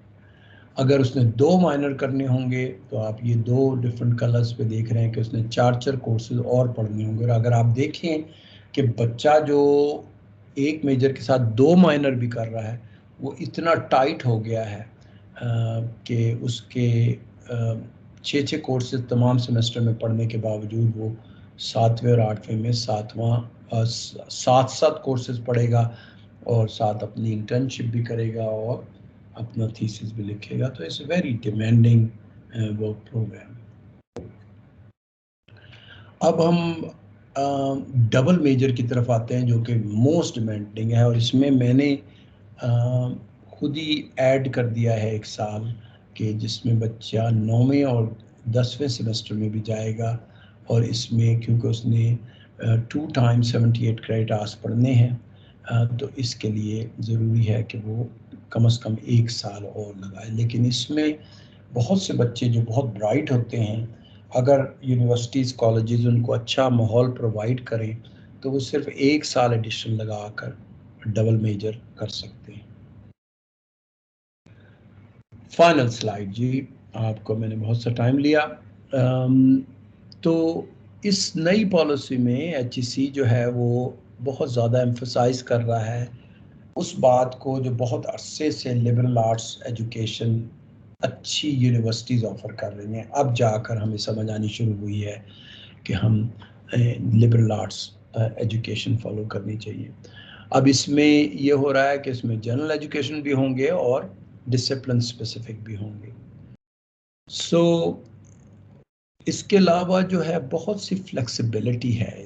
अगर उसने 2 माइनर करने होंगे तो आप ये 2 डिफरेंट कलर्स पे देख रहे हैं कि उसने 4 कोर्सेज़ और पढ़ने होंगे। और अगर आप देखें कि बच्चा जो एक मेजर के साथ 2 माइनर भी कर रहा है, वो इतना टाइट हो गया है कि उसके 6 कोर्सेज़ तमाम सेमेस्टर में पढ़ने के बावजूद वो 7वें और 8वें में 7 कोर्सेज़ पढ़ेगा और साथ अपनी इंटर्नशिप भी करेगा और अपना थीसिस भी लिखेगा। तो it's very demanding work programme. अब हम डबल मेजर की तरफ आते हैं जो कि मोस्ट डिमांडिंग है और इसमें मैंने खुद ही ऐड कर दिया है 1 साल कि जिसमें बच्चा 9वें और 10वें सेमेस्टर में भी जाएगा और इसमें क्योंकि उसने 2 टाइम्स 78 क्रेडिट आवर्स पढ़ने हैं तो इसके लिए ज़रूरी है कि वो कम से कम 1 साल और लगाए। लेकिन इसमें बहुत से बच्चे जो बहुत ब्राइट होते हैं, अगर यूनिवर्सिटीज़ कॉलेजेस उनको अच्छा माहौल प्रोवाइड करें तो वो सिर्फ 1 साल एडिशन लगाकर डबल मेजर कर सकते हैं। फाइनल स्लाइड जी, आपको मैंने बहुत सा टाइम लिया। तो इस नई पॉलिसी में HEC जो है वो बहुत ज़्यादा एम्फसाइज कर रहा है उस बात को जो बहुत अरसे से लिबरल आर्ट्स एजुकेशन अच्छी यूनिवर्सिटीज़ ऑफ़र कर रही हैं। अब जाकर हमें समझ आनी शुरू हुई है कि हम लिबरल आर्ट्स एजुकेशन फॉलो करनी चाहिए। अब इसमें ये हो रहा है कि इसमें जनरल एजुकेशन भी होंगे और डिसिप्लिन स्पेसिफिक भी होंगे। इसके अलावा जो है बहुत सी फ्लेक्सिबिलिटी है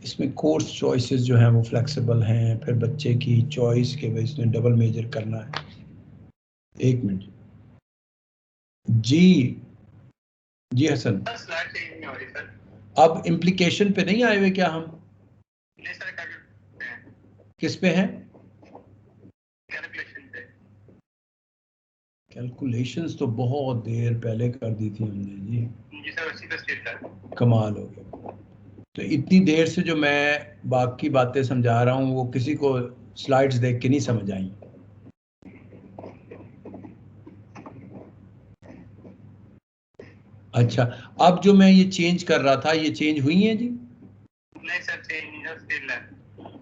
इसमें कोर्स चॉइसेस जो हैं वो फ्लेक्सिबल हैं। फिर बच्चे की चॉइस के बेस में डबल मेजर करना है। 1 मिनट जी हसन, अब इम्प्लीकेशन पे नहीं आए हुए क्या हम? किस पे हैं? कैलकुलेशंस तो बहुत देर पहले कर दी थी हमने जी सर, उसी का स्टेट था। कमाल हो गया। तो इतनी देर से जो मैं बाकी बातें समझा रहा हूँ वो किसी को स्लाइड्स देख के नहीं समझ आई। अच्छा, अब जो मैं ये चेंज कर रहा था ये चेंज हुई हैं जी? नहीं सर, चेंज है।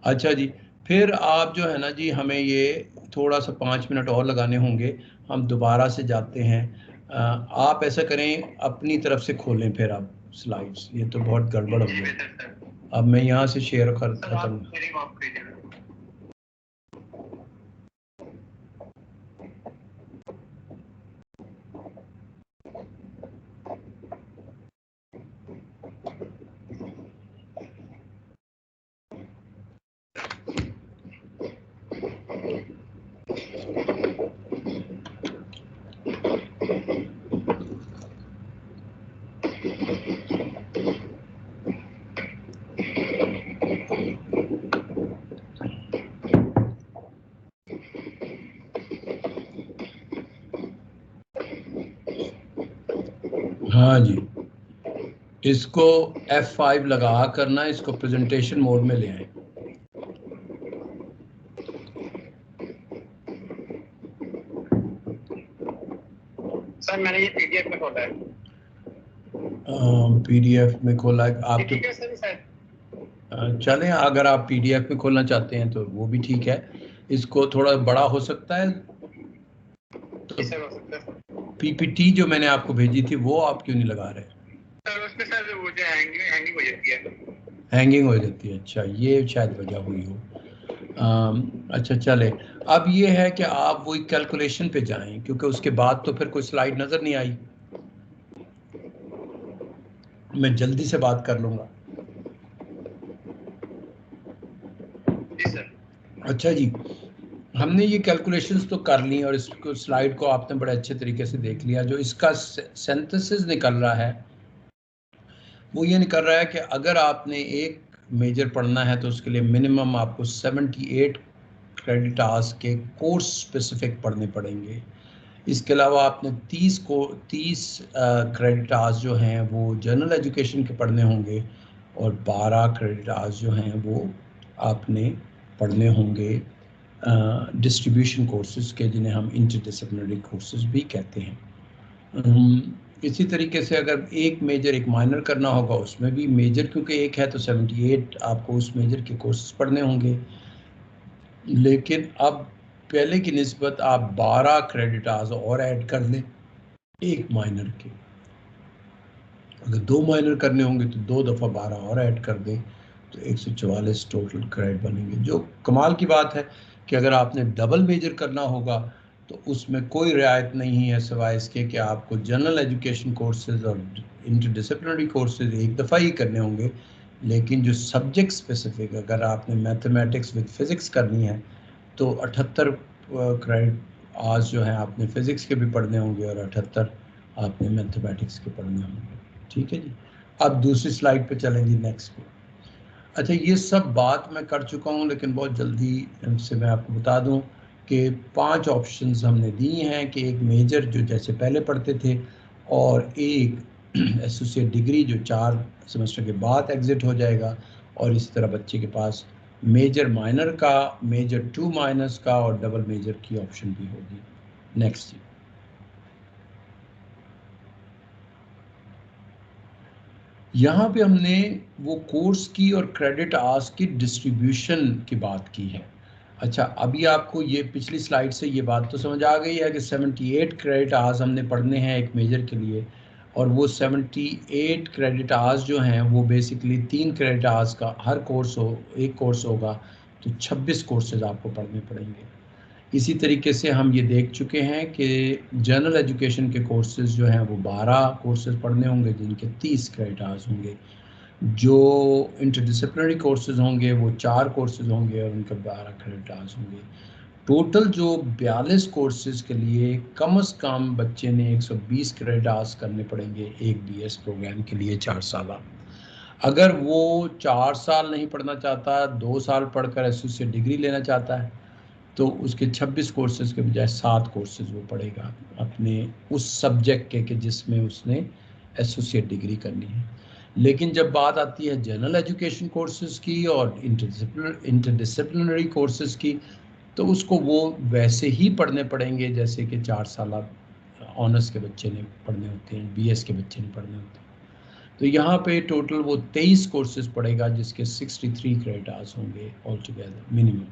अच्छा जी, फिर आप जो है ना जी हमें ये थोड़ा सा 5 मिनट और लगाने होंगे। हम दोबारा से जाते हैं। आप ऐसा करें अपनी तरफ से खोलें फिर आप स्लाइड्स, ये तो बहुत गड़बड़ हो गया। अब मैं यहाँ से शेयर करता हूँ। हाँ जी, इसको F5 लगा करना, इसको प्रेजेंटेशन मोड में ले आए। सर मैंने ये PDF में खोला है। PDF में खोला है आप तो चलें, अगर आप PDF में खोलना चाहते हैं तो वो भी ठीक है। इसको थोड़ा बड़ा हो सकता है तो PPT जो मैंने आपको भेजी थी वो आप क्यों नहीं लगा रहे? सर उसमें सर वो जो हैंगिंग हो जाती है। हैंगिंग हो जाती है, अच्छा ये शायद वजह हुई हो। अच्छा चले, अब ये है कि आप वही कैलकुलेशन पे जाएं, क्योंकि उसके बाद तो फिर कोई स्लाइड नज़र नहीं आई। मैं जल्दी से बात कर लूँगा। जी सर। अच्छा जी, हमने ये कैलकुलेशंस तो कर ली और इसको स्लाइड को आपने बड़े अच्छे तरीके से देख लिया। जो इसका सिंथेसिस निकल रहा है वो ये निकल रहा है कि अगर आपने एक मेजर पढ़ना है तो उसके लिए मिनिमम आपको 78 क्रेडिट आवर्स के कोर्स स्पेसिफिक पढ़ने पड़ेंगे। इसके अलावा आपने 30 क्रेडिट आवर्स जो हैं वो जनरल एजुकेशन के पढ़ने होंगे और 12 क्रेडिट आवर्स जो हैं वो आपने पढ़ने होंगे डिस्ट्रीब्यूशन कोर्सेज के, जिन्हें हम इंटरडिसिप्लिनरी कोर्सेज भी कहते हैं। इसी तरीके से अगर एक मेजर एक माइनर करना होगा, उसमें भी मेजर क्योंकि एक है तो 78 आपको उस मेजर के कोर्सेज पढ़ने होंगे। लेकिन अब पहले की निस्बत आप 12 क्रेडिट आवर्स और ऐड कर लें एक माइनर के। अगर 2 माइनर करने होंगे तो 2 दफ़ा 12 और ऐड कर दें तो 144 टोटल क्रेडिट बनेंगे। जो कमाल की बात है कि अगर आपने डबल मेजर करना होगा तो उसमें कोई रियायत नहीं है सिवाय इसके कि आपको जनरल एजुकेशन कोर्सेज और इंटरडिसिप्लिनरी कोर्सेज एक दफ़ा ही करने होंगे। लेकिन जो सब्जेक्ट स्पेसिफिक, अगर आपने मैथमेटिक्स विद फिज़िक्स करनी है तो 78 क्रेडिट आवर्स जो हैं आपने फिज़िक्स के भी पढ़ने होंगे और 78 आपने मैथमेटिक्स के पढ़ने होंगे। ठीक है जी, अब दूसरी स्लाइड पे चलें जी, नेक्स्ट पे। अच्छा, ये सब बात मैं कर चुका हूँ लेकिन बहुत जल्दी से मैं आपको बता दूँ कि 5 ऑप्शंस हमने दिए हैं कि एक मेजर जो जैसे पहले पढ़ते थे और एक एसोसिएट डिग्री जो 4 सेमेस्टर के बाद एग्जिट हो जाएगा, और इसी तरह बच्चे के पास मेजर माइनर का, मेजर 2 माइनस का और डबल मेजर की ऑप्शन भी होगी। नेक्स्ट जी। यहाँ पे हमने वो कोर्स की और क्रेडिट आवर्स की डिस्ट्रीब्यूशन की बात की है। अच्छा, अभी आपको ये पिछली स्लाइड से ये बात तो समझ आ गई है कि 78 क्रेडिट आवर्स हमने पढ़ने हैं एक मेजर के लिए, और वो 78 क्रेडिट आवर्स जो हैं वो बेसिकली 3 क्रेडिट आवर्स का हर कोर्स हो, एक कोर्स होगा तो 26 कोर्सेज आपको पढ़ने पड़ेंगे। इसी तरीके से हम ये देख चुके हैं कि जनरल एजुकेशन के कोर्सेज जो हैं वो 12 कोर्सेज पढ़ने होंगे जिनके 30 क्रेडिट आवर्स होंगे। जो इंटरडिसिप्लिनरी कोर्सेज होंगे वो 4 कोर्सेज होंगे और उनके 12 क्रेडिट आवर्स होंगे। टोटल जो 42 कोर्सेज के लिए कम से कम बच्चे ने 120 क्रेडिट आवर्स करने पड़ेंगे एक बीएस प्रोग्राम के लिए 4 साल। अगर वो 4 साल नहीं पढ़ना चाहता, 2 साल पढ़कर एसोसिएट डिग्री लेना चाहता है तो उसके 26 कोर्सेज के बजाय 7 कोर्सेज वो पढ़ेगा अपने उस सब्जेक्ट के जिसमें उसने एसोसिएट डिग्री करनी है। लेकिन जब बात आती है जनरल एजुकेशन कोर्सेज की और इंटरडिसिप्लिनरी कोर्सेज की, तो उसको वो वैसे ही पढ़ने पड़ेंगे जैसे कि 4 साल ऑनर्स के बच्चे ने पढ़ने होते हैं, बीएस के बच्चे ने पढ़ने होते हैं। तो यहाँ पे टोटल वो 23 कोर्सेज पढ़ेगा जिसके 63 क्रेडिट आवर्स होंगे ऑल टुगेदर मिनिमम।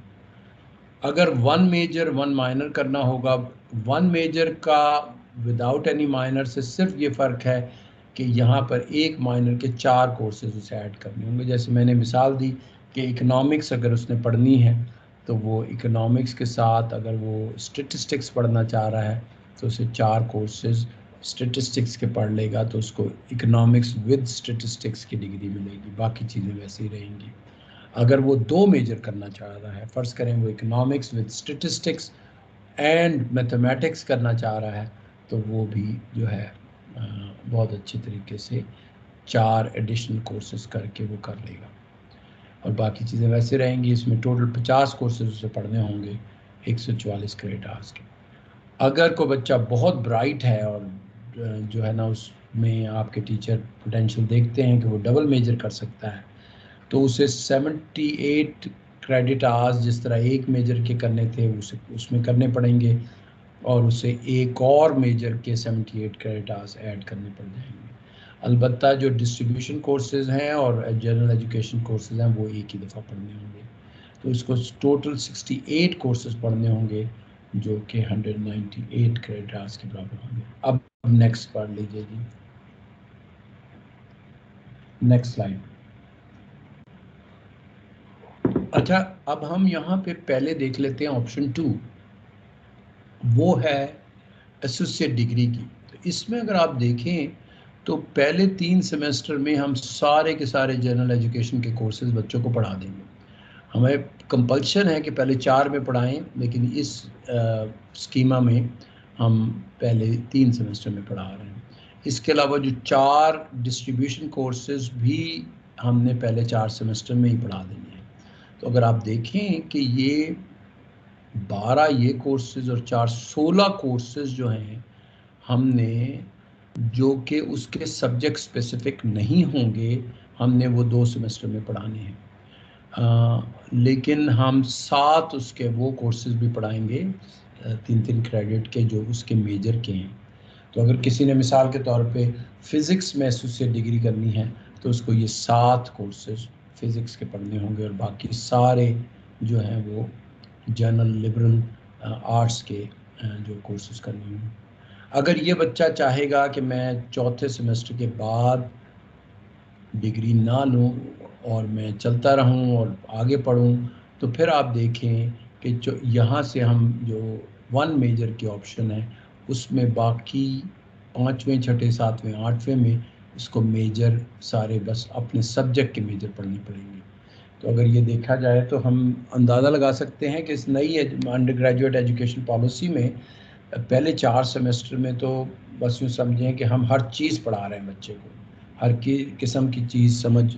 अगर 1 मेजर 1 माइनर करना होगा, 1 मेजर का विदाउट एनी माइनर से सिर्फ ये फ़र्क है कि यहाँ पर एक माइनर के 4 कोर्सेज उसे ऐड करने होंगे। जैसे मैंने मिसाल दी कि इकोनॉमिक्स अगर उसने पढ़नी है तो वो इकोनॉमिक्स के साथ अगर वो स्टेटिस्टिक्स पढ़ना चाह रहा है तो उसे 4 कोर्सेज स्टेटिस्टिक्स के पढ़ लेगा तो उसको इकोनॉमिक्स विद स्टेटिस्टिक्स की डिग्री मिलेगी, बाकी चीज़ें वैसे ही रहेंगी। अगर वो 2 मेजर करना चाह रहा है, फ़र्ज़ करें वो economics with statistics and mathematics करना चाह रहा है, तो वो भी जो है बहुत अच्छे तरीके से 4 एडिशनल कोर्सेज करके वो कर लेगा और बाकी चीज़ें वैसे रहेंगी। इसमें टोटल 50 कोर्सेज उसे पढ़ने होंगे 144 क्रेडिट आवर्स के। अगर कोई बच्चा बहुत ब्राइट है और जो है ना उसमें आपके टीचर पोटेंशियल देखते हैं कि वो डबल मेजर कर सकता है, तो उसे 78 क्रेडिट आवर्स जिस तरह एक मेजर के करने थे उसे उसमें करने पड़ेंगे और उसे एक और मेजर के 78 क्रेडिट आवर्स ऐड करने पड़ जाएंगे। अलबत्ता जो डिस्ट्रीब्यूशन कोर्सेज हैं और जनरल एजुकेशन कोर्सेज हैं वो एक ही दफ़ा पढ़ने होंगे, तो इसको टोटल 68 कोर्सेज पढ़ने होंगे जो कि 198 क्रेडिट आवर्स के बराबर होंगे। अब नेक्स्ट पढ़ लीजिए जी। Next slide. अच्छा, अब हम यहाँ पे पहले देख लेते हैं ऑप्शन 2, वो है एसोसिएट डिग्री की। तो इसमें अगर आप देखें तो पहले 3 सेमेस्टर में हम सारे के सारे जनरल एजुकेशन के कोर्सेज बच्चों को पढ़ा देंगे। हमें कंपल्शन है कि पहले 4 में पढ़ाएं, लेकिन इस स्कीमा में हम पहले 3 सेमेस्टर में पढ़ा रहे हैं। इसके अलावा जो 4 डिस्ट्रीब्यूशन कोर्सेज भी हमने पहले 4 सेमेस्टर में ही पढ़ा देंगे। तो अगर आप देखें कि ये 12 ये कोर्सेज और 4 16 कोर्सेज जो हैं हमने, जो कि उसके सब्जेक्ट स्पेसिफिक नहीं होंगे, हमने वो 2 सेमेस्टर में पढ़ाने हैं। लेकिन हम 7 उसके वो कोर्सेज भी पढ़ाएंगे 3-3 क्रेडिट के, जो उसके मेजर के हैं। तो अगर किसी ने मिसाल के तौर पे फ़िज़िक्स में एसोसिएट डिग्री करनी है तो उसको ये 7 कोर्सेज फ़िज़िक्स के पढ़ने होंगे, और बाकी सारे जो हैं वो जनरल लिबरल आर्ट्स के जो कोर्सेज करने होंगे। अगर ये बच्चा चाहेगा कि मैं चौथे सेमेस्टर के बाद डिग्री ना लूँ और मैं चलता रहूँ और आगे पढ़ूँ, तो फिर आप देखें कि जो यहाँ से हम जो 1 मेजर के ऑप्शन है, उसमें बाकी 5वें, 6ठे, 7वें, 8वें में इसको मेजर सारे बस अपने सब्जेक्ट के मेजर पढ़ने पड़ेंगे। तो अगर ये देखा जाए तो हम अंदाज़ा लगा सकते हैं कि इस नई अंडर ग्रेजुएट एजुकेशन पॉलिसी में पहले 4 सेमेस्टर में तो बस यूँ समझें कि हम हर चीज़ पढ़ा रहे हैं बच्चे को, हर किस्म की चीज़ समझ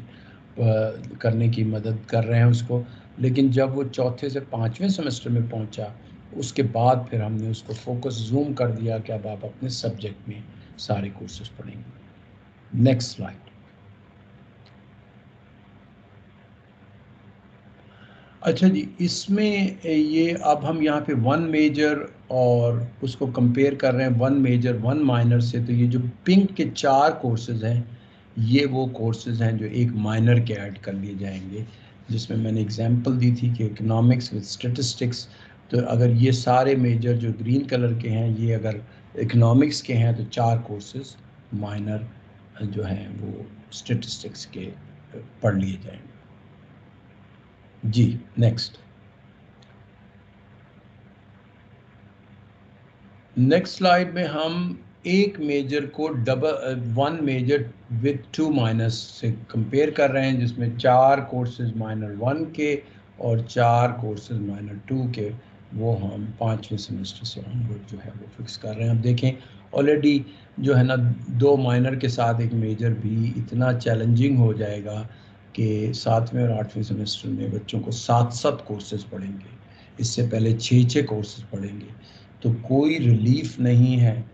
करने की मदद कर रहे हैं उसको। लेकिन जब वो चौथे से 5वें सेमेस्टर में पहुंचा, उसके बाद फिर हमने उसको फोकस जूम कर दिया कि अब आप अपने सब्जेक्ट में सारे कोर्सेज पढ़ेंगे। Next slide. अच्छा जी, इसमें ये अब हम यहाँ पे 1 मेजर और उसको कंपेयर कर रहे हैं 1 मेजर 1 माइनर से। तो ये जो पिंक के 4 कोर्सेज हैं, ये वो कोर्सेज हैं जो एक माइनर के ऐड कर लिए जाएंगे, जिसमें मैंने एग्जांपल दी थी कि इकोनॉमिक्स विद स्टैटिस्टिक्स। तो अगर ये सारे मेजर जो ग्रीन कलर के हैं, ये अगर इकोनॉमिक्स के हैं तो 4 कोर्सेज माइनर जो हैं वो स्टैटिस्टिक्स के पढ़ लिए जाएंगे। जी नेक्स्ट। नेक्स्ट स्लाइड में हम एक मेजर को 1 मेजर विद 2 माइनस से कंपेयर कर रहे हैं, जिसमें 4 कोर्सेज माइनर 1 के और 4 कोर्सेज माइनर 2 के, वो हम 5वें सेमेस्टर से ऑनवर्ड जो है वो फिक्स कर रहे हैं। अब देखें ऑलरेडी जो है ना 2 माइनर के साथ एक मेजर भी इतना चैलेंजिंग हो जाएगा कि 7वें और 8वें सेमेस्टर में बच्चों को 7-7 कोर्सेज पढ़ेंगे, इससे पहले 6-6 कोर्सेज पढ़ेंगे। तो कोई रिलीफ नहीं है,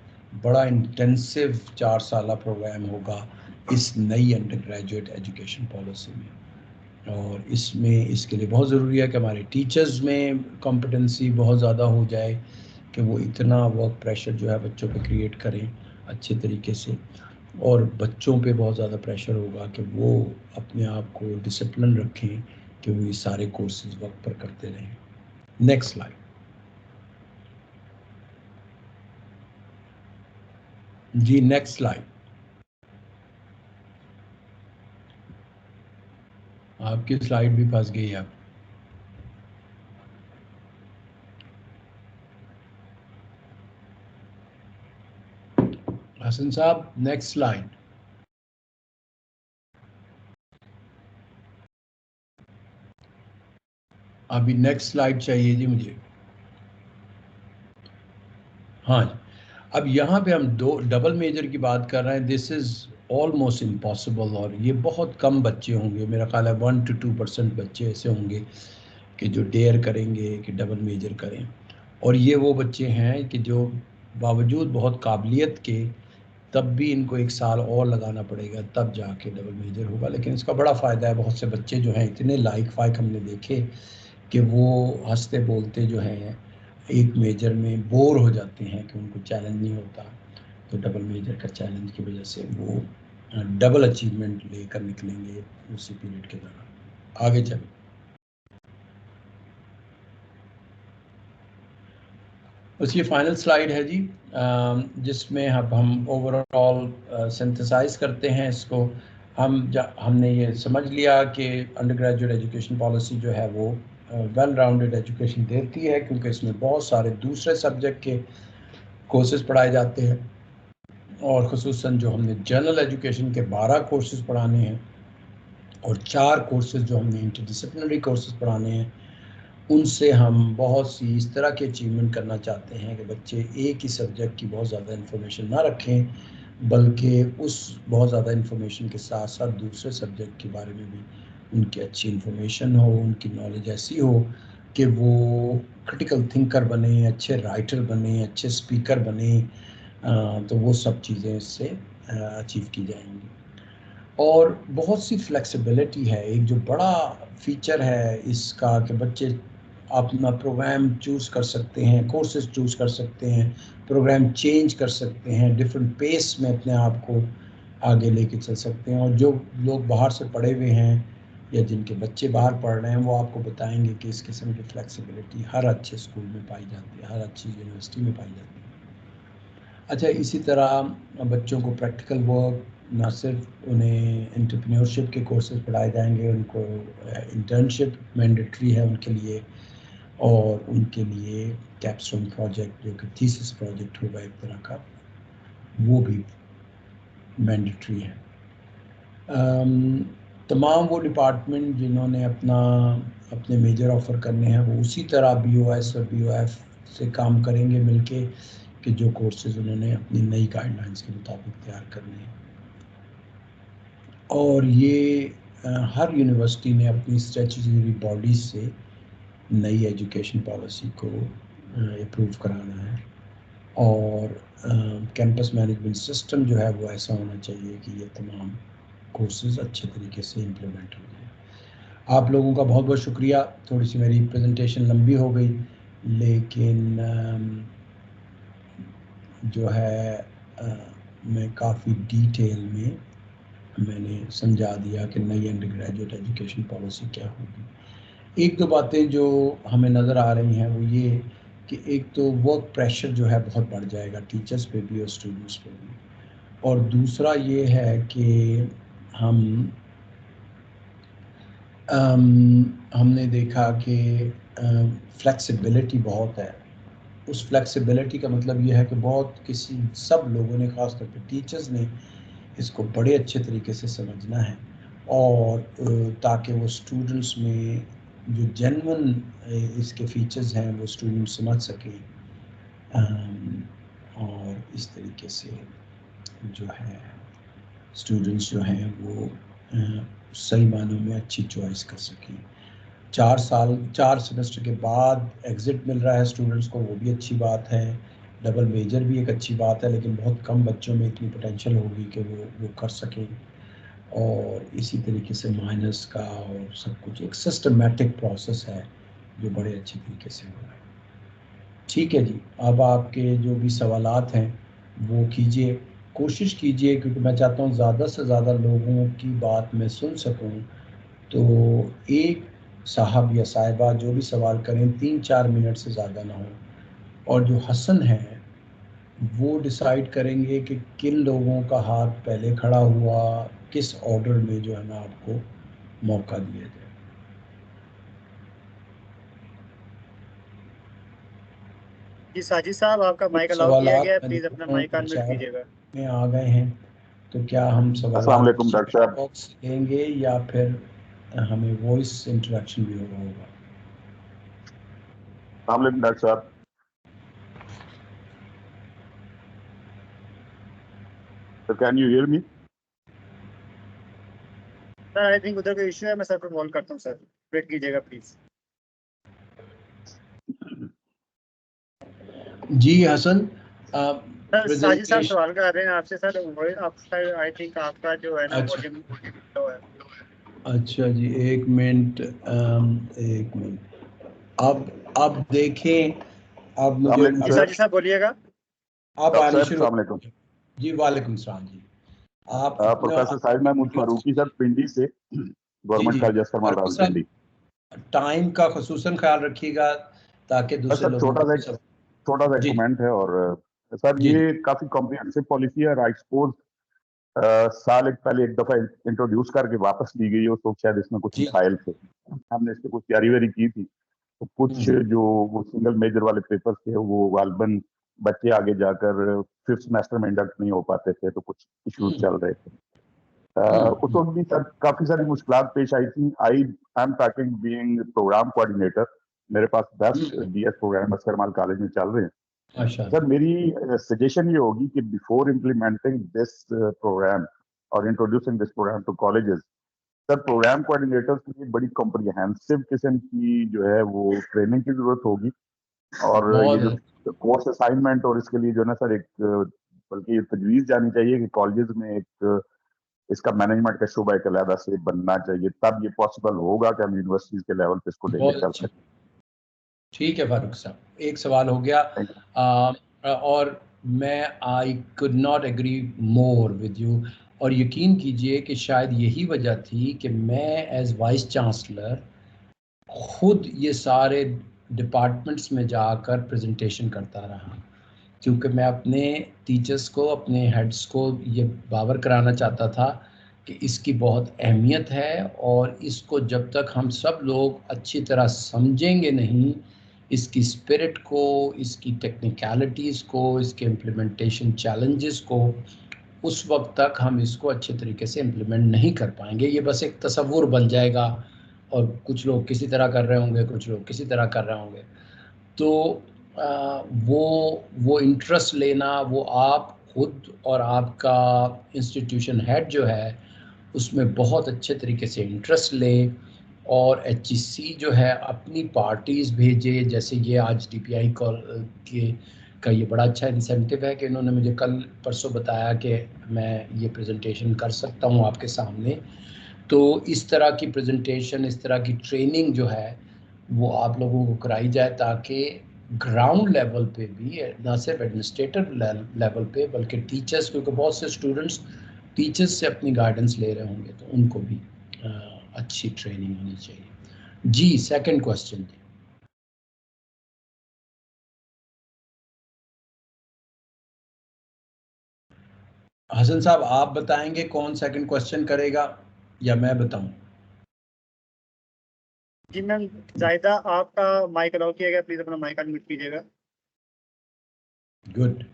बड़ा इंटेंसिव 4 साला प्रोग्राम होगा इस नई अंडर ग्रेजुएट एजुकेशन पॉलिसी में। और इसमें इसके लिए बहुत ज़रूरी है कि हमारे टीचर्स में कॉम्पिटेंसी बहुत ज़्यादा हो जाए कि वो इतना वर्क प्रेशर जो है बच्चों पे क्रिएट करें अच्छे तरीके से, और बच्चों पे बहुत ज़्यादा प्रेशर होगा कि वो अपने आप को डिसिप्लिन रखें कि वो ये सारे कोर्सेज वक्त पर करते रहें। Next slide. जी नेक्स्ट स्लाइड। आपकी स्लाइड भी फंस गई अब। Hasan sahab next slide. अभी नेक्स्ट स्लाइड चाहिए जी मुझे। हाँ जी, अब यहाँ पे हम 2 डबल मेजर की बात कर रहे हैं। दिस इज़ ऑलमोस्ट इम्पॉसिबल, और ये बहुत कम बच्चे होंगे, मेरा ख्याल है 1 to 2% बच्चे ऐसे होंगे कि जो डेयर करेंगे कि डबल मेजर करें। और ये वो बच्चे हैं कि जो बावजूद बहुत काबिलियत के, तब भी इनको 1 साल और लगाना पड़ेगा, तब जाके डबल मेजर होगा। लेकिन इसका बड़ा फ़ायदा है, बहुत से बच्चे जो हैं इतने लाइक फ़ाइक हमने देखे कि वो हंसते बोलते जो हैं एक मेजर में बोर हो जाते हैं कि उनको चैलेंज नहीं होता। तो डबल मेजर का चैलेंज की वजह से वो डबल अचीवमेंट लेकर निकलेंगे उसी पीरियड के दौरान। आगे चलें। बस ये फाइनल स्लाइड है जी, जिसमें अब हम ओवरऑल सिंथेसाइज करते हैं इसको। हमने ये समझ लिया कि अंडर ग्रेजुएट एजुकेशन पॉलिसी जो है वो वेल राउंडेड एजुकेशन देती है, क्योंकि इसमें बहुत सारे दूसरे सब्जेक्ट के कोर्सेज पढ़ाए जाते हैं, और ख़ुसूसन जो हमने जनरल एजुकेशन के 12 कोर्सेज पढ़ाने हैं और 4 कोर्सेज जो हमने इंटरडिसिप्लिनरी कोर्सेज पढ़ाने हैं, उनसे हम बहुत सी इस तरह की अचीवमेंट करना चाहते हैं कि बच्चे एक ही सब्जेक्ट की बहुत ज़्यादा इन्फॉर्मेशन ना रखें, बल्कि उस बहुत ज़्यादा इन्फॉर्मेशन के साथ साथ दूसरे सब्जेक्ट के बारे में भी उनकी अच्छी इन्फॉर्मेशन हो, उनकी नॉलेज ऐसी हो कि वो क्रिटिकल थिंकर बने, अच्छे राइटर बने, अच्छे स्पीकर बने। तो वो सब चीज़ें इससे अचीव की जाएंगी। और बहुत सी फ्लेक्सिबिलिटी है। एक जो बड़ा फीचर है इसका कि बच्चे अपना प्रोग्राम चूज़ कर सकते हैं, कोर्सेज चूज़ कर सकते हैं, प्रोग्राम चेंज कर सकते हैं, डिफरेंट पेस में अपने आप को आगे लेके चल सकते हैं। और जो लोग बाहर से पढ़े हुए हैं या जिनके बच्चे बाहर पढ़ रहे हैं, वो आपको बताएंगे कि इस किस्म की फ्लेक्सिबिलिटी हर अच्छे स्कूल में पाई जाती है, हर अच्छी यूनिवर्सिटी में पाई जाती है। अच्छा, इसी तरह बच्चों को प्रैक्टिकल वर्क, ना सिर्फ उन्हें एंटरप्रेन्योरशिप के कोर्सेज पढ़ाए जाएंगे, उनको इंटर्नशिप मैंडेटरी है उनके लिए, और उनके लिए कैप्स्टोन प्रोजेक्ट जो कि थीसिस प्रोजेक्ट होगा एक तरह का, वो भी मैंडेटरी है। तमाम वो डिपार्टमेंट जिन्होंने अपने मेजर ऑफ़र करने हैं, वो उसी तरह BOS और BOF से काम करेंगे मिलके कि जो कोर्सेज उन्होंने अपनी नई गाइडलाइंस के मुताबिक तैयार करने हैं। और ये हर यूनिवर्सिटी ने अपनी स्टैट्यूटरी बॉडीज से नई एजुकेशन पॉलिसी को अप्रूव कराना है, और कैंपस मैनेजमेंट सिस्टम जो है वो ऐसा होना चाहिए कि ये तमाम कोर्सेज अच्छे तरीके से इम्प्लीमेंट हो जाए। आप लोगों का बहुत बहुत शुक्रिया। थोड़ी सी मेरी प्रेजेंटेशन लंबी हो गई, लेकिन जो है मैं काफ़ी डिटेल में मैंने समझा दिया कि नई अंडर ग्रेजुएट एजुकेशन पॉलिसी क्या होगी। एक दो बातें जो हमें नज़र आ रही हैं वो ये कि एक तो वर्क प्रेशर जो है बहुत बढ़ जाएगा टीचर्स पे भी और स्टूडेंट्स पे भी, और दूसरा ये है कि हमने देखा कि फ्लेक्सिबिलिटी बहुत है। उस फ्लेक्सिबिलिटी का मतलब ये है कि सब लोगों ने, ख़ासतौर पे टीचर्स ने, इसको बड़े अच्छे तरीके से समझना है, और ताकि वो स्टूडेंट्स में जो जेन्युइन इसके फीचर्स हैं वो स्टूडेंट समझ सकें, और इस तरीके से जो है स्टूडेंट्स जो हैं वो सही मानों में अच्छी चॉइस कर सकें। 4 सेमेस्टर के बाद एग्ज़िट मिल रहा है स्टूडेंट्स को, वो भी अच्छी बात है। डबल मेजर भी एक अच्छी बात है, लेकिन बहुत कम बच्चों में इतनी पोटेंशियल होगी कि वो कर सकें। और इसी तरीके से माइनस का और सब कुछ एक सिस्टमेटिक प्रोसेस है जो बड़े अच्छे तरीके से हो रहा है। ठीक है जी, अब आपके जो भी सवालात हैं वो कीजिए, कोशिश कीजिए, क्योंकि मैं चाहता हूँ ज़्यादा से ज़्यादा लोगों की बात मैं सुन सकूँ। तो एक साहब या साहिबा जो भी सवाल करें 3-4 मिनट से ज़्यादा ना हो, और जो हसन है वो डिसाइड करेंगे कि किन लोगों का हाथ पहले खड़ा हुआ, किस ऑर्डर में जो है ना आपको मौका दिया जाए। जी साजिद साहब, आपका माइक अलाउ सवाल किया गया है, प्लीज अपना माइक अनम्यूट चैट कीजिएगा। में आ गए हैं, तो क्या हम अस्सलाम सवाल वालेकुम डॉक्टर साहब। बॉक्स लेंगे या फिर हमें वॉइस इंटरेक्शन भी होगा? अस्सलाम वालेकुम डॉक्टर साहब। So can you hear me? Sir I think उधर कोई इशू है, मैं सर को कॉल करता हूँ सर, वेट कीजिएगा प्लीज। जी हसन, सर साजिद साहब सवाल कर रहे हैं आपसे सर, आपका आई थिंक आपका जो है ना वॉल्यूम लो है। अच्छा जी, एक मिनट। अब देखें, अब मुझे अस्सलाम वालेकुम जी सर। साजिद साहब बोलिएगा। अब डॉक्टर आनी साहब शुरू। अस्सलाम वालेकुम। जी वालेकुम सलाम जी। आप प्रोफेसर साहिद महमूद फारूकी सर, पिंडी से, गवर्नमेंट कॉलेज अस्करमाल रावलपिंडी। टाइम का खुसूसन ख्याल रखिएगा ताकि दूसरे सर लोगों छोटा को सा जी कमेंट है, और सर जी ये काफी कॉम्प्रिहेंसिव पॉलिसी है। आई सपोज साल एक पहले एक दफा इंट्रोड्यूस करके वापस ली गई, उस वक्त शायद इसमें कुछ जी। मसाइल थे, हमने इससे कुछ तैयारी वारी की थी, तो कुछ जो वो सिंगल मेजर वाले पेपर थे वो गालबन बच्चे आगे जाकर 5th सेमेस्टर में इंडक्ट नहीं हो पाते थे, तो कुछ इश्यूज चल रहे थे। उस वक्त भी सर काफी सारी मुश्किलात पेश आई थी। I am talking being programme coordinator, मेरे पास 10 DS प्रोग्राम असरमाल कॉलेज में चल रहे हैं। अच्छा। सर मेरी सजेशन ये होगी कि बिफोर इम्प्लीमेंटिंग दिस प्रोग्राम और introducing this programme to colleges, sir programme coordinators के लिए बड़ी कॉम्प्रिहेंसिव किस्म की जो है वो ट्रेनिंग की जरूरत होगी, और ये जो कोर्स असाइनमेंट और इसके लिए जो है ना सर एक बल्कि तजवीज जानी चाहिए कि कॉलेजेस में एक इसका मैनेजमेंट का शुबा एक अलहदा से बनना चाहिए, तब ये पॉसिबल होगा कि हम यूनिवर्सिटीज के लेवल पे इसको लेके चल सकते। ठीक है फारूक साहब, एक सवाल हो गया। और मैं I could not agree more with you, और यकीन कीजिए कि शायद यही वजह थी कि मैं एज वाइस चांसलर खुद ये सारे डिपार्टमेंट्स में जाकर प्रेजेंटेशन करता रहा, क्योंकि मैं अपने टीचर्स को, अपने हेड्स को ये बावर कराना चाहता था कि इसकी बहुत अहमियत है, और इसको जब तक हम सब लोग अच्छी तरह समझेंगे नहीं, इसकी स्पिरिट को, इसकी टेक्निकलिटीज़ को, इसके इम्प्लीमेंटेशन चैलेंजेस को, उस वक्त तक हम इसको अच्छे तरीके से इम्प्लीमेंट नहीं कर पाएंगे। ये बस एक तसव्वुर बन जाएगा, और कुछ लोग किसी तरह कर रहे होंगे, कुछ लोग किसी तरह कर रहे होंगे। तो वो इंटरेस्ट लेना, वो आप खुद और आपका इंस्टीट्यूशन हेड जो है उसमें बहुत अच्छे तरीके से इंटरेस्ट ले, और HEC जो है अपनी पार्टीज़ भेजे। जैसे ये आज DPI का ये बड़ा अच्छा इंसेंटिव है कि इन्होंने मुझे कल परसों बताया कि मैं ये प्रेजेंटेशन कर सकता हूँ आपके सामने। तो इस तरह की प्रेजेंटेशन, इस तरह की ट्रेनिंग जो है वो आप लोगों को कराई जाए, ताकि ग्राउंड लेवल पे भी, ना सिर्फ एडमिनिस्ट्रेटिव लेवल पे, बल्कि टीचर्स, क्योंकि बहुत से स्टूडेंट्स टीचर्स से अपनी गाइडेंस ले रहे होंगे, तो उनको भी अच्छी ट्रेनिंग होनी चाहिए। जी, सेकंड क्वेश्चन जी। हसन साहब आप बताएंगे कौन सेकंड क्वेश्चन करेगा या मैं बताऊं? जी मैम, जाहिदा आपका माइक अलाउ किया गया, प्लीज अपना माइक अनम्यूट कीजिएगा। गुड।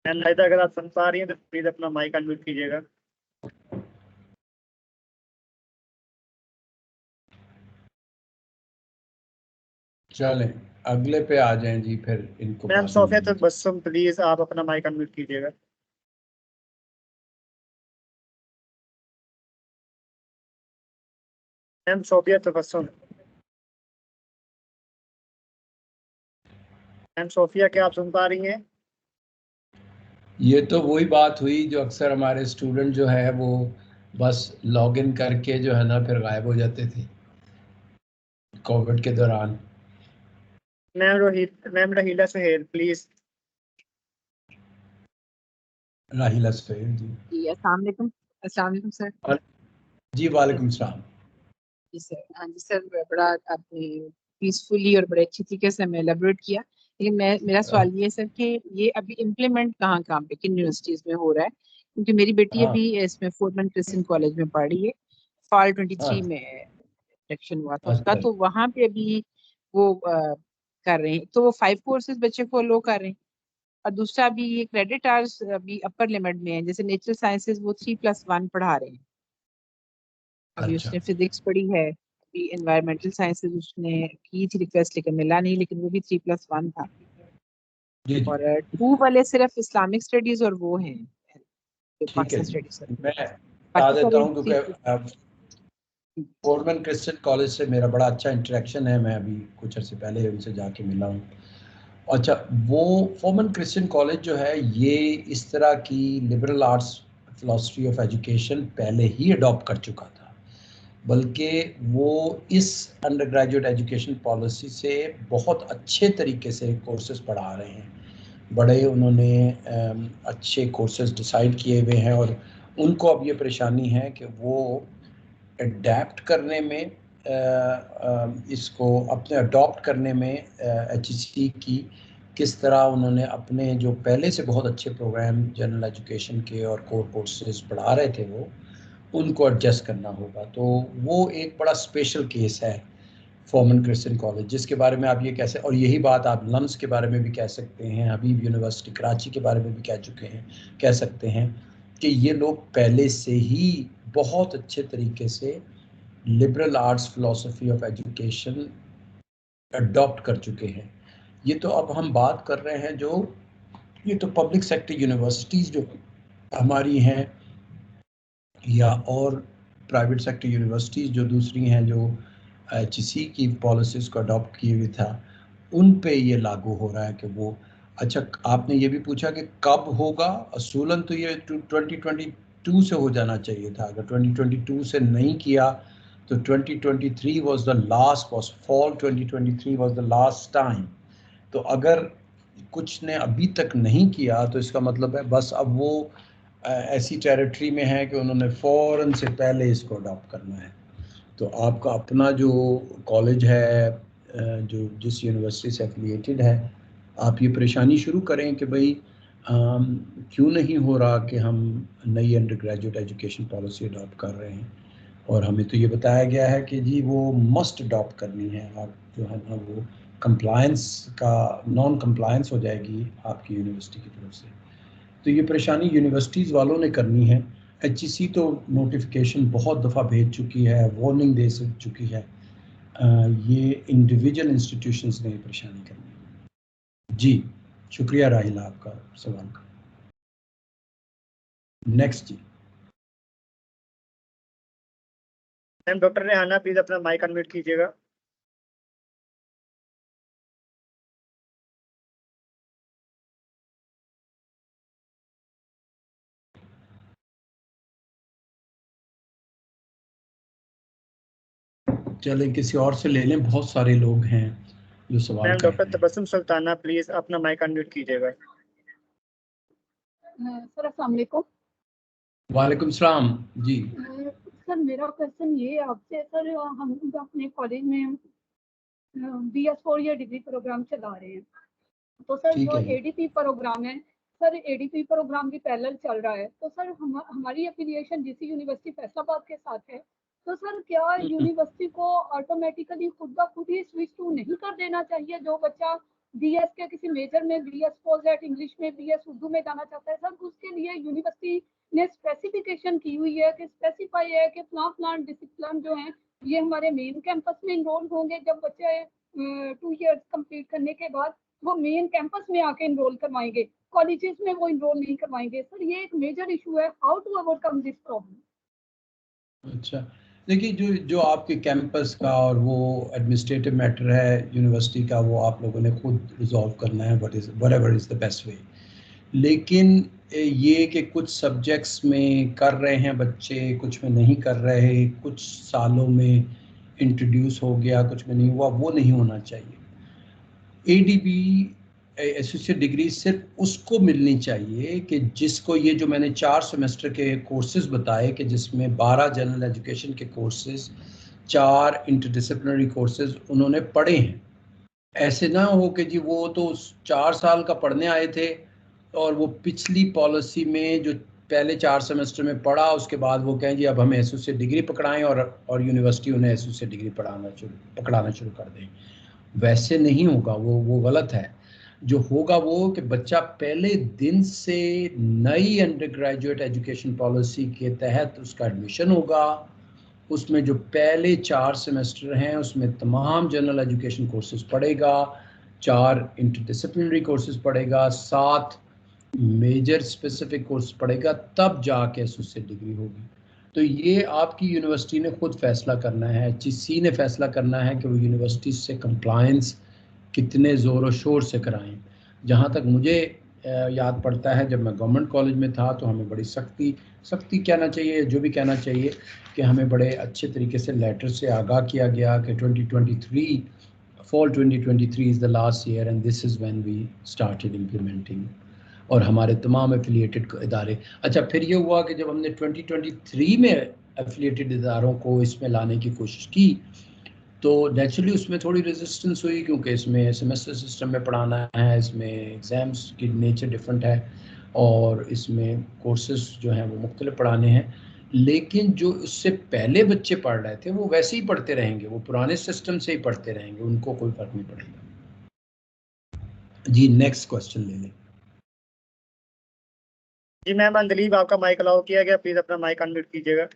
मैम जाहिदा, अगर आप सुन पा रही हैं तो प्लीज अपना माइक अनम्यूट कीजिएगा। चलें अगले पे आ जाएं जी, फिर इनको मैम बाद में सोफिया मिलेंगे। तबस्सुम, प्लीज आप अपना माइक अनम्यूट कीजिएगा। Ma'am Sophia Tabassum, ma'am Sophia, क्या आप सुन पा रही हैं? ये तो वही बात हुई जो अक्सर हमारे स्टूडेंट जो है वो बस लॉगिन करके जो है ना फिर गायब हो जाते थे कोविड के दौरान। Ma'am Raheela Suhail, please. राहिला सुहेल जी। जी अस्सलाम वालेकुम सर। और जी वालेकुम सलाम। जी सर, हाँ जी सर, बड़ा आपने पीसफुली और बड़े अच्छी तरीके से हमें एलेबोरेट किया। लेकिन मेरा सवाल ये है सर कि ये अभी इम्प्लीमेंट कहाँ पे, किन यूनिवर्सिटीज में हो रहा है? क्योंकि मेरी बेटी अभी इसमें फोर्टमैन क्रिश्चियन कॉलेज में पढ़ रही है। फॉल 23 में इलेक्शन हुआ था उसका, तो वहाँ पे अभी वो कर रहे हैं, तो वो 5 कोर्सेज बच्चे को लो कर रहे हैं। और दूसरा अभी ये क्रेडिट आवर्स अभी अपर लिमिट में है, जैसे नेचुरल साइंसेज वो 3+1 पढ़ा रहे हैं। अभी उसने फिजिक्स पढ़ी है, अभी एनवायरमेंटल साइंसेज उसने की थी रिक्वेस्ट, लेकिन मिला नहीं, लेकिन वो भी 3+1 था। जी और 2 वाले सिर्फ इस्लामिक स्टडीज और वो हैं ठीक है जी। स्टडीज। मैं बता देता हूँ क्योंकि फोर्टमैन क्रिश्चियन कॉलेज से मेरा बड़ा अच्छा इंटरेक्शन है, मैं अभी कुछ अर्से पहले उनसे जाके मिला हूँ। अच्छा, वो फोर्टमैन क्रिश्चियन कॉलेज जो है ये इस तरह की liberal arts philosophy of education पहले ही अडॉप्ट कर चुका था, बल्कि वो इस अंडर ग्रेजुएट एजुकेशन पॉलिसी से बहुत अच्छे तरीके से कोर्सेज पढ़ा रहे हैं। बड़े उन्होंने अच्छे कोर्सेज डिसाइड किए हुए हैं, और उनको अब ये परेशानी है कि वो अडेप्ट करने में इसको अपने अडॉप्ट करने में HEC की किस तरह उन्होंने अपने जो पहले से बहुत अच्छे प्रोग्राम जनरल एजुकेशन के और कोर कोर्सेज पढ़ा रहे थे वो उनको एडजस्ट करना होगा। तो वो एक बड़ा स्पेशल केस है फॉर्मन क्रिश्चियन कॉलेज, जिसके बारे में आप ये कैसे, और यही बात आप लम्स के बारे में भी कह सकते हैं, हबीब यूनिवर्सिटी कराची के बारे में भी कह सकते हैं कि ये लोग पहले से ही बहुत अच्छे तरीके से liberal arts philosophy of education adopt कर चुके हैं। ये तो अब हम बात कर रहे हैं जो ये तो पब्लिक सेक्टर यूनिवर्सिटीज़ जो हमारी हैं या और प्राइवेट सेक्टर यूनिवर्सिटीज़ जो दूसरी हैं जो HEC की पॉलिसीज़ को अडॉप्ट किए हुए था, उन पे ये लागू हो रहा है कि वो अच्छा। आपने ये भी पूछा कि कब होगा, असूलन तो ये 2022 से हो जाना चाहिए था। अगर 2022 से नहीं किया तो 2023 was the last, was fall 2023 was the last time। तो अगर कुछ ने अभी तक नहीं किया तो इसका मतलब है बस अब वो ऐसी टेरिटरी में है कि उन्होंने फ़ौरन से पहले इसको अडॉप्ट करना है। तो आपका अपना जो कॉलेज है जो जिस यूनिवर्सिटी से एफिलिएटेड है, आप ये परेशानी शुरू करें कि भाई क्यों नहीं हो रहा कि हम नई under graduate education policy adopt कर रहे हैं, और हमें तो ये बताया गया है कि जी वो मस्ट अडॉप्ट करनी है। आप जो है ना वो कंप्लायंस का नॉन कंप्लायंस हो जाएगी आपकी यूनिवर्सिटी की तरफ से। तो ये परेशानी यूनिवर्सिटीज़ वालों ने करनी है। HEC तो नोटिफिकेशन बहुत दफ़ा भेज चुकी है, वार्निंग दे चुकी है, ये इंडिविजुअल इंस्टीट्यूशंस ने परेशानी करनी है। जी शुक्रिया राहिला आपका सवाल का। नेक्स्ट जी। मैम डॉक्टर रेहाना प्लीज अपना माइक अनम्यूट कीजिएगा। चलें किसी और से ले लें, बहुत सारे लोग हैं जो सवाल मैम कर डॉक्टर रहे हैं। तबस्सुम सुल्ताना प्लीज अपना माइक अनम्यूट कीजिएगा। सर अस्सलाम वालेकुम। वालेकुम सलाम जी। सर मेरा क्वेश्चन ये है आपसे, सर हम अपने कॉलेज में BS4 या डिग्री प्रोग्राम चला रहे हैं, तो सर ठीक जो है जी। ADP प्रोग्राम है, सर ADP प्रोग्राम भी पैरेलल चल रहा है, तो सर हमारी एफिलिएशन DC यूनिवर्सिटी फैसलाबाद के साथ है, तो सर क्या यूनिवर्सिटी को ऑटोमेटिकली खुद ब खुद ही स्विच टू नहीं कर देना चाहिए? जो बच्चा BS के किसी मेजर में BS पोस्ट इंग्लिश में BS उर्दू में जाना चाहता है, सर उसके लिए यूनिवर्सिटी ने स्पेसिफिकेशन की हुई है कि स्पेसिफाई है कि प्लान डिसिप्लिन जो है ये हमारे मेन कैंपस में इनरोल होंगे। जब बच्चे 2 ईयर्स कंप्लीट करने के बाद वो मेन कैंपस में आके इनरोल करवाएंगे, कॉलेजेस में वो इनरोल नहीं करवाएंगे। सर ये एक मेजर इशू है, how to overcome this problem? अच्छा देखिए, जो आपके कैंपस का और वो एडमिनिस्ट्रेटिव मैटर है यूनिवर्सिटी का, वो आप लोगों ने खुद रिजॉल्व करना है, whatever is the best way. लेकिन ये कि कुछ सब्जेक्ट्स में कर रहे हैं बच्चे, कुछ में नहीं कर रहे, कुछ सालों में इंट्रोड्यूस हो गया, कुछ में नहीं हुआ, वो नहीं होना चाहिए। ADP एसोसिएट डिग्री सिर्फ उसको मिलनी चाहिए कि जिसको ये जो मैंने 4 सेमेस्टर के कोर्सेज बताए कि जिसमें 12 जनरल एजुकेशन के कोर्सेज, 4 इंटरडिसिप्लिनरी कोर्सेज उन्होंने पढ़े हैं। ऐसे ना हो कि जी वो तो 4 साल का पढ़ने आए थे और वो पिछली पॉलिसी में जो पहले 4 सेमेस्टर में पढ़ा उसके बाद वो कहें जी अब हमें एसोसिएट डिग्री पकड़ाएं और यूनिवर्सिटी उन्हें एसोसिएट डिग्री पकड़ाना शुरू कर दें। वैसे नहीं होगा, वो गलत है। जो होगा वो कि बच्चा पहले दिन से नई अंडर ग्रेजुएट एजुकेशन पॉलिसी के तहत उसका एडमिशन होगा, उसमें जो पहले 4 सेमेस्टर हैं उसमें तमाम जनरल एजुकेशन कोर्सेज पढ़ेगा, 4 इंटरडिसिप्लिनरी कोर्सेज पढ़ेगा, 7 मेजर स्पेसिफिक कोर्स पढ़ेगा, तब जाके एसोसिएट डिग्री होगी। तो ये आपकी यूनिवर्सिटी ने खुद फैसला करना है, HEC ने फैसला करना है कि वो यूनिवर्सिटी से कंप्लायंस कितने ज़ोर और शोर से कराएं। जहाँ तक मुझे याद पड़ता है, जब मैं गवर्नमेंट कॉलेज में था तो हमें बड़ी सख्ती कहना चाहिए, जो भी कहना चाहिए, कि हमें बड़े अच्छे तरीके से लेटर से आगाह किया गया कि 2023 fall 2023 is the last year and this is when we started implementing. और हमारे तमाम एफिलिएटेड इदारे, अच्छा फिर ये हुआ कि जब हमने 2023 में एफिलिएटेड इदारों को इसमें लाने की कोशिश की तो नेचुरली उसमें थोड़ी रेजिस्टेंस हुई, क्योंकि इसमें सेमेस्टर सिस्टम में पढ़ाना है, इसमें एग्ज़ाम्स की नेचर डिफरेंट है और इसमें कोर्सेज जो हैं वो मुख्तलिफ पढ़ाने हैं। लेकिन जो उससे पहले बच्चे पढ़ रहे थे वो वैसे ही पढ़ते रहेंगे, वो पुराने सिस्टम से ही पढ़ते रहेंगे, उनको कोई फ़र्क नहीं पड़ेगा। जी नेक्स्ट क्वेश्चन ले लें। जी मैम, अंदलीब आपका माइक अलाउ किया गया, प्लीज अपना माइक अनम्यूट कीजिएगा।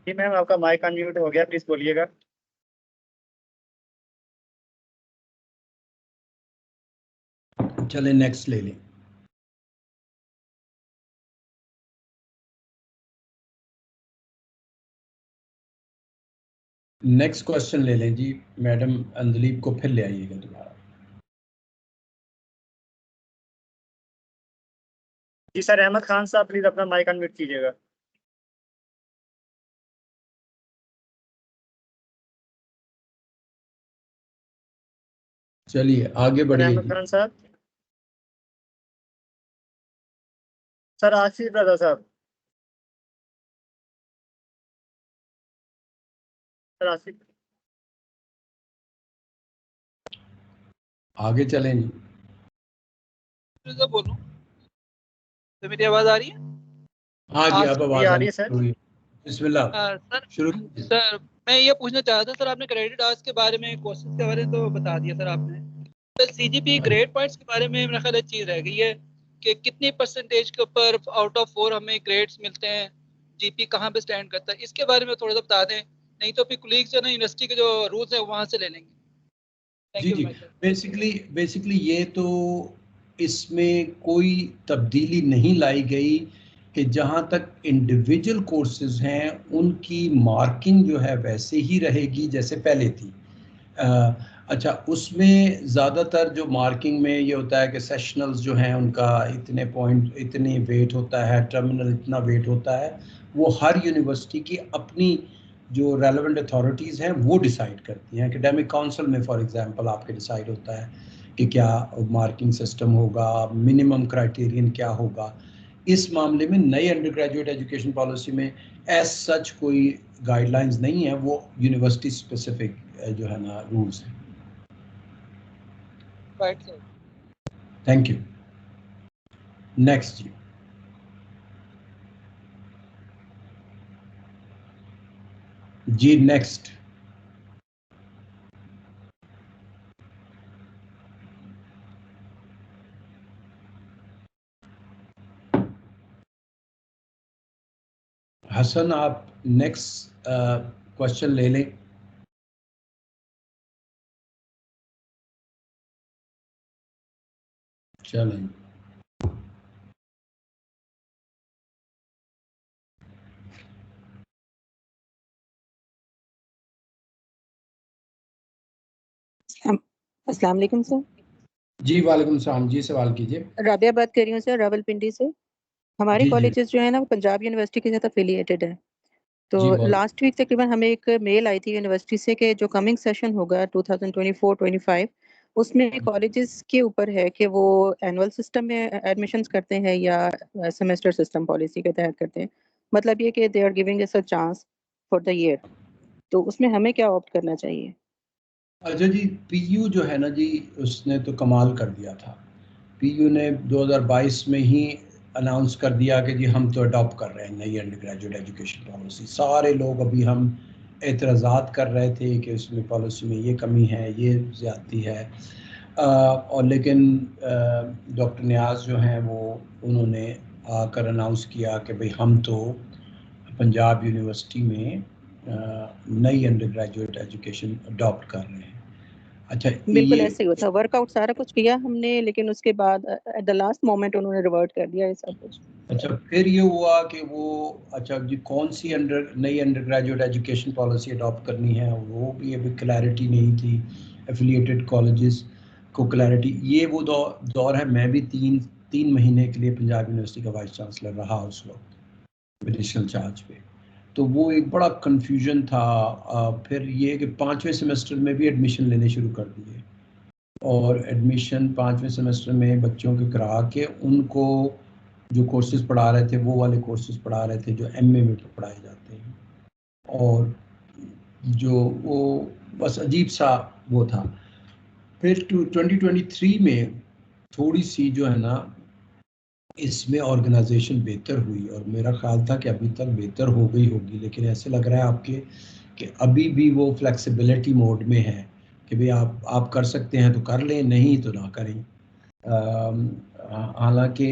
जी मैम, आपका माइक अनम्यूट हो गया, प्लीज बोलिएगा। चलें नेक्स्ट ले लें। नेक्स्ट क्वेश्चन ले लें जी। मैडम अंदलीब को फिर ले आइएगा दोबारा। जी सर, अहमद खान साहब प्लीज अपना माइक अनम्यूट कीजिएगा। चलिए आगे बढ़िए अहमद जी। खान साहब। सर आसिफ रजा साहब। सर आसिफ। आगे चलें जी। बोलूं तो मेरी आवाज आ रही है? हाँ जी, अब आवाज आ रही है सर। बिस्मिल्लाह सर शुरू। सर मैं ये पूछना चाह रहा था सर, आपने क्रेडिट आवर्स के बारे में, कोर्सेज के बारे में तो बता दिया सर आपने। सर सीजीपी ग्रेड पॉइंट्स के बारे में मेरा ख्याल एक चीज़ रह गई है कि कितनी परसेंटेज के ऊपर आउट ऑफ 4 हमें ग्रेड्स मिलते हैं, जीपी कहाँ पे स्टैंड करता है, इसके बारे में थोड़ा सा बता दें, नहीं तो फिर कुलीग्स जो है ना यूनिवर्सिटी के जो रूल्स हैं वहाँ से ले लेंगे। जी जी, बेसिकली ये तो इसमें कोई तब्दीली नहीं लाई गई कि जहाँ तक इंडिविजुअल कोर्सेज हैं उनकी मार्किंग जो है वैसे ही रहेगी जैसे पहले थी। अच्छा, उसमें ज़्यादातर जो मार्किंग में ये होता है कि सेशनल्स जो हैं उनका इतने पॉइंट, इतनी वेट होता है, टर्मिनल इतना वेट होता है, वो हर यूनिवर्सिटी की अपनी जो रेलेवेंट अथॉरिटीज़ हैं वो डिसाइड करती हैं। एकेडमिक काउंसिल में फॉर एग्जांपल आपके डिसाइड होता है कि क्या मार्किंग सिस्टम होगा, मिनिमम क्राइटेरियन क्या होगा। इस मामले में नई अंडर ग्रेजुएट एजुकेशन पॉलिसी में एज सच कोई गाइडलाइंस नहीं है, वो यूनिवर्सिटी स्पेसिफिक जो है ना रूल्स हैं। Right sir, thank you. Next जी। जी नेक्स्ट। हसन आप नेक्स्ट क्वेश्चन ले लें। चलें। अस्सलाम वालेकुम सर। जी वालेकुम सलाम जी, सवाल कीजिए। राबिया बात कर रही हूँ सर, रावलपिंडी से। हमारे जी जी कॉलेजेस जो है ना वो पंजाब यूनिवर्सिटी के साथ अफिलिएटेड है। तो जी बहुत लास्ट वीक तकरीबन हमें एक मेल आई थी यूनिवर्सिटी से कि जो कमिंग सेशन होगा 2024-25 उसमें कॉलेजेस के ऊपर है कि वो एनुअल सिस्टम में एडमिशन्स करते हैं या सेमेस्टर सिस्टम पॉलिसी के तहत करते हैं। मतलब ये कि they are giving us a chance for the year, तो उसमें हमें क्या ऑप्ट करना चाहिए? अच्छा जी, पीयू जो है ना जी उसने तो कमाल कर दिया था। पीयू ने 2022 में ही अनाउंस कर दिया कि जी हम तो अडॉप्ट कर रहे हैं नई अंडर ग्रेजुएट एजुकेशन पॉलिसी। सारे लोग अभी हम एतराज़ात कर रहे थे कि उसमें पॉलिसी में ये कमी है, ये ज़्यादती है, और लेकिन डॉक्टर नियाज़ जो हैं वो उन्होंने आकर अनाउंस किया कि भाई हम तो पंजाब यूनिवर्सिटी में नई अंडर ग्रेजुएट एजुकेशन अडॉप्ट कर रहे हैं। अच्छा बिल्कुल ये ऐसे ही होता, वर्कआउट सारा कुछ किया हमने, लेकिन उसके बाद एट द लास्ट मोमेंट उन्होंने रिवर्ट कर दिया ये सब कुछ। अच्छा फिर ये हुआ कि वो अच्छा जी कौन सी नई under graduate education policy adopt करनी है वो भी अभी क्लैरिटी नहीं थी। एफिलिएटेड कॉलेजेस को क्लैरिटी, ये वो दौर है। मैं भी तीन महीने के लिए पंजाब यूनिवर्सिटी का वाइस चांसलर रहा उस वक्त एडिशनल चार्ज पे। तो वो एक बड़ा कन्फ्यूजन था। फिर ये कि 5वें सेमेस्टर में भी एडमिशन लेने शुरू कर दिए और एडमिशन 5वें सेमेस्टर में बच्चों के करा के उनको जो कोर्सेज पढ़ा रहे थे वो वाले कोर्सेज पढ़ा रहे थे जो एमए में पढ़ाए जाते हैं, और जो वो बस अजीब सा वो था। फिर 2023 में थोड़ी सी जो है ना इसमें ऑर्गेनाइजेशन बेहतर हुई, और मेरा ख्याल था कि अभी तक बेहतर हो गई होगी, लेकिन ऐसे लग रहा है आपके कि अभी भी वो फ्लेक्सिबिलिटी मोड में है कि भाई आप कर सकते हैं तो कर लें, नहीं तो ना करें। हालांकि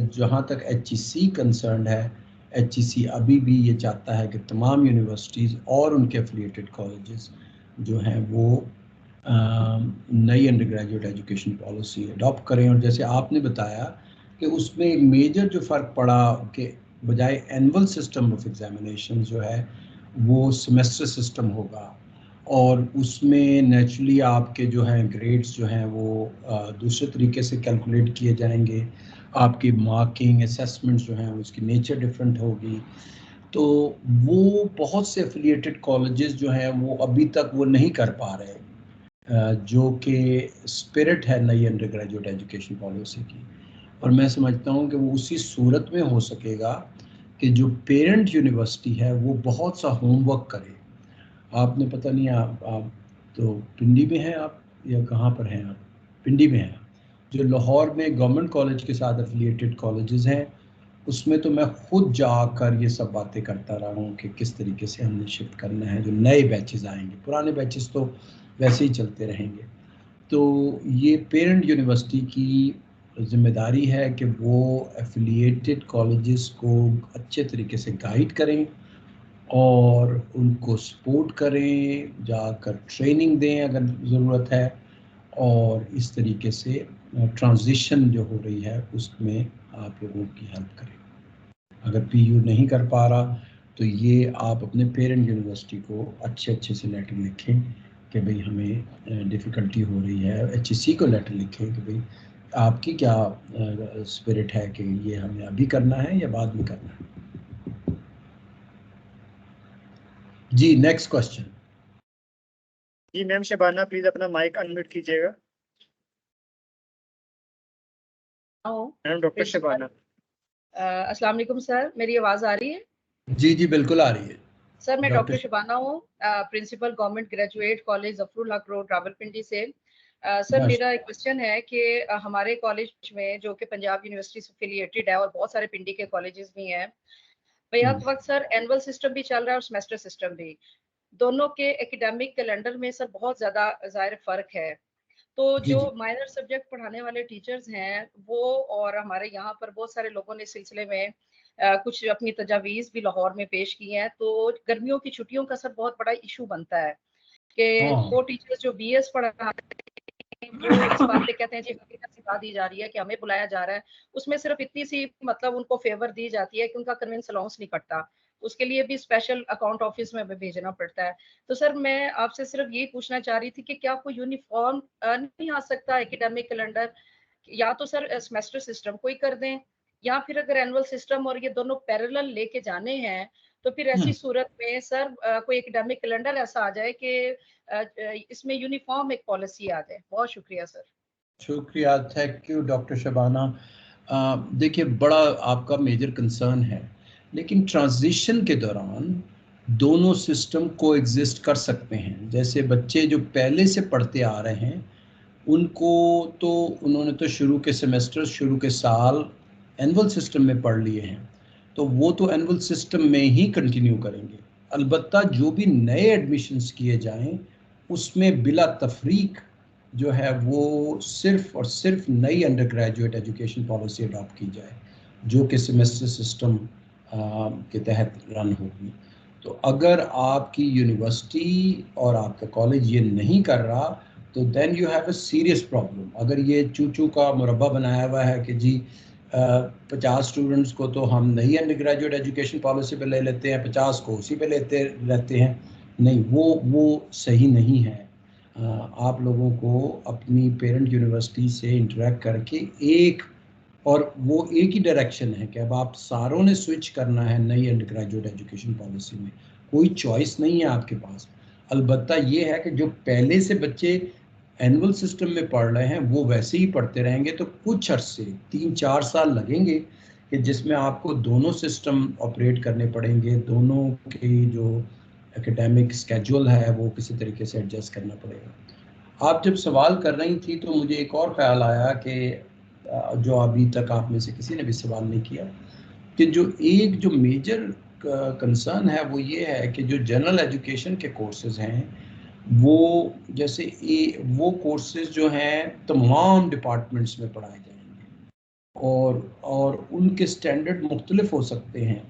जहाँ तक HEC कंसर्न है, HEC अभी भी ये चाहता है कि तमाम यूनिवर्सिटीज़ और उनके एफिलिएटेड कॉलेजेस जो हैं वो नई under graduate education policy adopt करें। और जैसे आपने बताया कि उसमें एक मेजर जो फ़र्क पड़ा कि बजाय एनुअल सिस्टम ऑफ एग्जामिनेशन जो है वो सेमेस्टर सिस्टम होगा, और उसमें नेचुरली आपके जो हैं ग्रेड्स जो हैं वो दूसरे तरीके से कैलकुलेट किए जाएंगे, आपकी मार्किंग असेसमेंट जो हैं उसकी नेचर डिफरेंट होगी। तो वो बहुत से एफिलिएटेड कॉलेजेस जो हैं वो अभी तक वो नहीं कर पा रहे, जो कि स्पिरिट है नई अंडर ग्रेजुएट एजुकेशन पॉलिसी की। और मैं समझता हूँ कि वो उसी सूरत में हो सकेगा कि जो पेरेंट यूनिवर्सिटी है वो बहुत सा होमवर्क करे। आपने पता नहीं आप तो पिंडी में हैं आप या कहाँ पर हैं आप? पिंडी में हैं। जो लाहौर में गवर्नमेंट कॉलेज के साथ एफिलिएटेड कॉलेजेस हैं उसमें तो मैं खुद जाकर ये सब बातें करता रहा हूँ कि किस तरीके से हमने शिफ्ट करना है। जो नए बैचेस आएंगे, पुराने बैचेस तो वैसे ही चलते रहेंगे। तो ये पेरेंट यूनिवर्सिटी की जिम्मेदारी है कि वो एफिलिएटेड कॉलेजेस को अच्छे तरीके से गाइड करें और उनको सपोर्ट करें, जाकर ट्रेनिंग दें अगर ज़रूरत है, और इस तरीके से ट्रांजिशन जो हो रही है उसमें आप लोगों की हेल्प करें। अगर PU नहीं कर पा रहा तो ये आप अपने पेरेंट यूनिवर्सिटी को अच्छे से लेटर लिखें कि भाई हमें डिफ़िकल्टी हो रही है। HEC को लेटर लिखें कि भाई आपकी क्या स्पिरिट है कि ये हमें अभी करना है या बाद में करना है। जी नेक्स्ट क्वेश्चन। जी मैम शबाना प्लीज अपना माइक अनम्यूट कीजिएगा। Ma'am doctor Shabana. अस्सलाम वालेकुम सर, मेरी आवाज आ रही है? जी बिल्कुल आ रही है सर। मैं डॉक्टर शबाना हूँ, principal government graduate college Zafarul Haq road Rawalpindi से। सर मेरा एक क्वेश्चन है कि हमारे कॉलेज में जो कि पंजाब यूनिवर्सिटी से एफिलिएटेड है और बहुत सारे पिंडी के कॉलेजेस भी हैं, बेहद वक्त सर एनुअल सिस्टम भी चल रहा है और सेमेस्टर सिस्टम भी, दोनों के एकेडमिक कैलेंडर में सर बहुत ज्यादा जाहिर फर्क है। तो जो माइनर सब्जेक्ट पढ़ाने वाले टीचर्स हैं वो और हमारे यहाँ पर बहुत सारे लोगों ने इस सिलसिले में कुछ अपनी तजावीज़ भी लाहौर में पेश की हैं। तो गर्मियों की छुट्टियों का सर बहुत बड़ा इशू बनता है कि वो टीचर्स जो BS पढ़ा वो इस बात पे कहते हैं जी हकीकत सिखा दी जा रही है कि हमें बुलाया जा रहा है, उसमें सिर्फ इतनी सी मतलब उनको फेवर दी जाती है कि उनका कन्वेंस अलाउंस नहीं कटता, उसके लिए भी स्पेशल अकाउंट ऑफिस में भेजना पड़ता है। तो सर मैं आपसे सिर्फ यही पूछना चाह रही थी कि क्या कोई यूनिफॉर्म नहीं आ सकता एकेडमिक कैलेंडर, या तो सर सेमेस्टर सिस्टम कोई कर दें, या फिर अगर एनुअल सिस्टम और ये दोनों पैरेलल लेके जाने हैं तो फिर ऐसी सूरत में सर कोई एकेडमिक कैलेंडर ऐसा आ जाए कि इसमें यूनिफॉर्म एक पॉलिसी आ जाए। बहुत शुक्रिया सर। शुक्रिया, थैंक यू डॉक्टर शबाना। देखिए बड़ा आपका मेजर कंसर्न है, लेकिन ट्रांजिशन के दौरान दोनों सिस्टम को एग्जिस्ट कर सकते हैं। जैसे बच्चे जो पहले से पढ़ते आ रहे हैं उनको तो उन्होंने तो शुरू के सेमेस्टर शुरू के साल एनुअल सिस्टम में पढ़ लिए हैं, तो वो तो एनुअल सिस्टम में ही कंटिन्यू करेंगे। अलबत्ता जो भी नए एडमिशन्स किए जाएं उसमें बिला तफरीक जो है वो सिर्फ और सिर्फ नई under graduate education policy adopt की जाए जो कि सेमेस्टर सिस्टम के तहत रन होगी। तो अगर आपकी यूनिवर्सिटी और आपका कॉलेज ये नहीं कर रहा तो then you have a serious problem. अगर ये चूचू का मुरब्बा बनाया हुआ है कि जी 50 स्टूडेंट्स को तो हम नई अंडर ग्रेजुएट एजुकेशन पॉलिसी पे ले लेते हैं, 50 को उसी पे लेते रहते हैं, नहीं वो सही नहीं है। आप लोगों को अपनी पेरेंट यूनिवर्सिटी से इंटरेक्ट करके एक ही डायरेक्शन है कि अब आप सारों ने स्विच करना है नई अंडर ग्रेजुएट एजुकेशन पॉलिसी में, कोई चॉइस नहीं है आपके पास। अलबत्ता ये है कि जो पहले से बच्चे एनुअल सिस्टम में पढ़ रहे हैं वो वैसे ही पढ़ते रहेंगे, तो कुछ अरसे 3-4 साल लगेंगे कि जिसमें आपको दोनों सिस्टम ऑपरेट करने पड़ेंगे, दोनों की जो एकेडमिक स्केड्यूल है वो किसी तरीके से एडजस्ट करना पड़ेगा। आप जब सवाल कर रही थी तो मुझे एक और ख्याल आया कि जो अभी तक आप में से किसी ने भी सवाल नहीं किया, कि जो मेजर कंसर्न है वो ये है कि जो जनरल एजुकेशन के कोर्सेज हैं वो जैसे वो कोर्सेज जो हैं तमाम डिपार्टमेंट्स में पढ़ाए जाएंगे और उनके स्टैंडर्ड मुख्तलिफ हो सकते हैं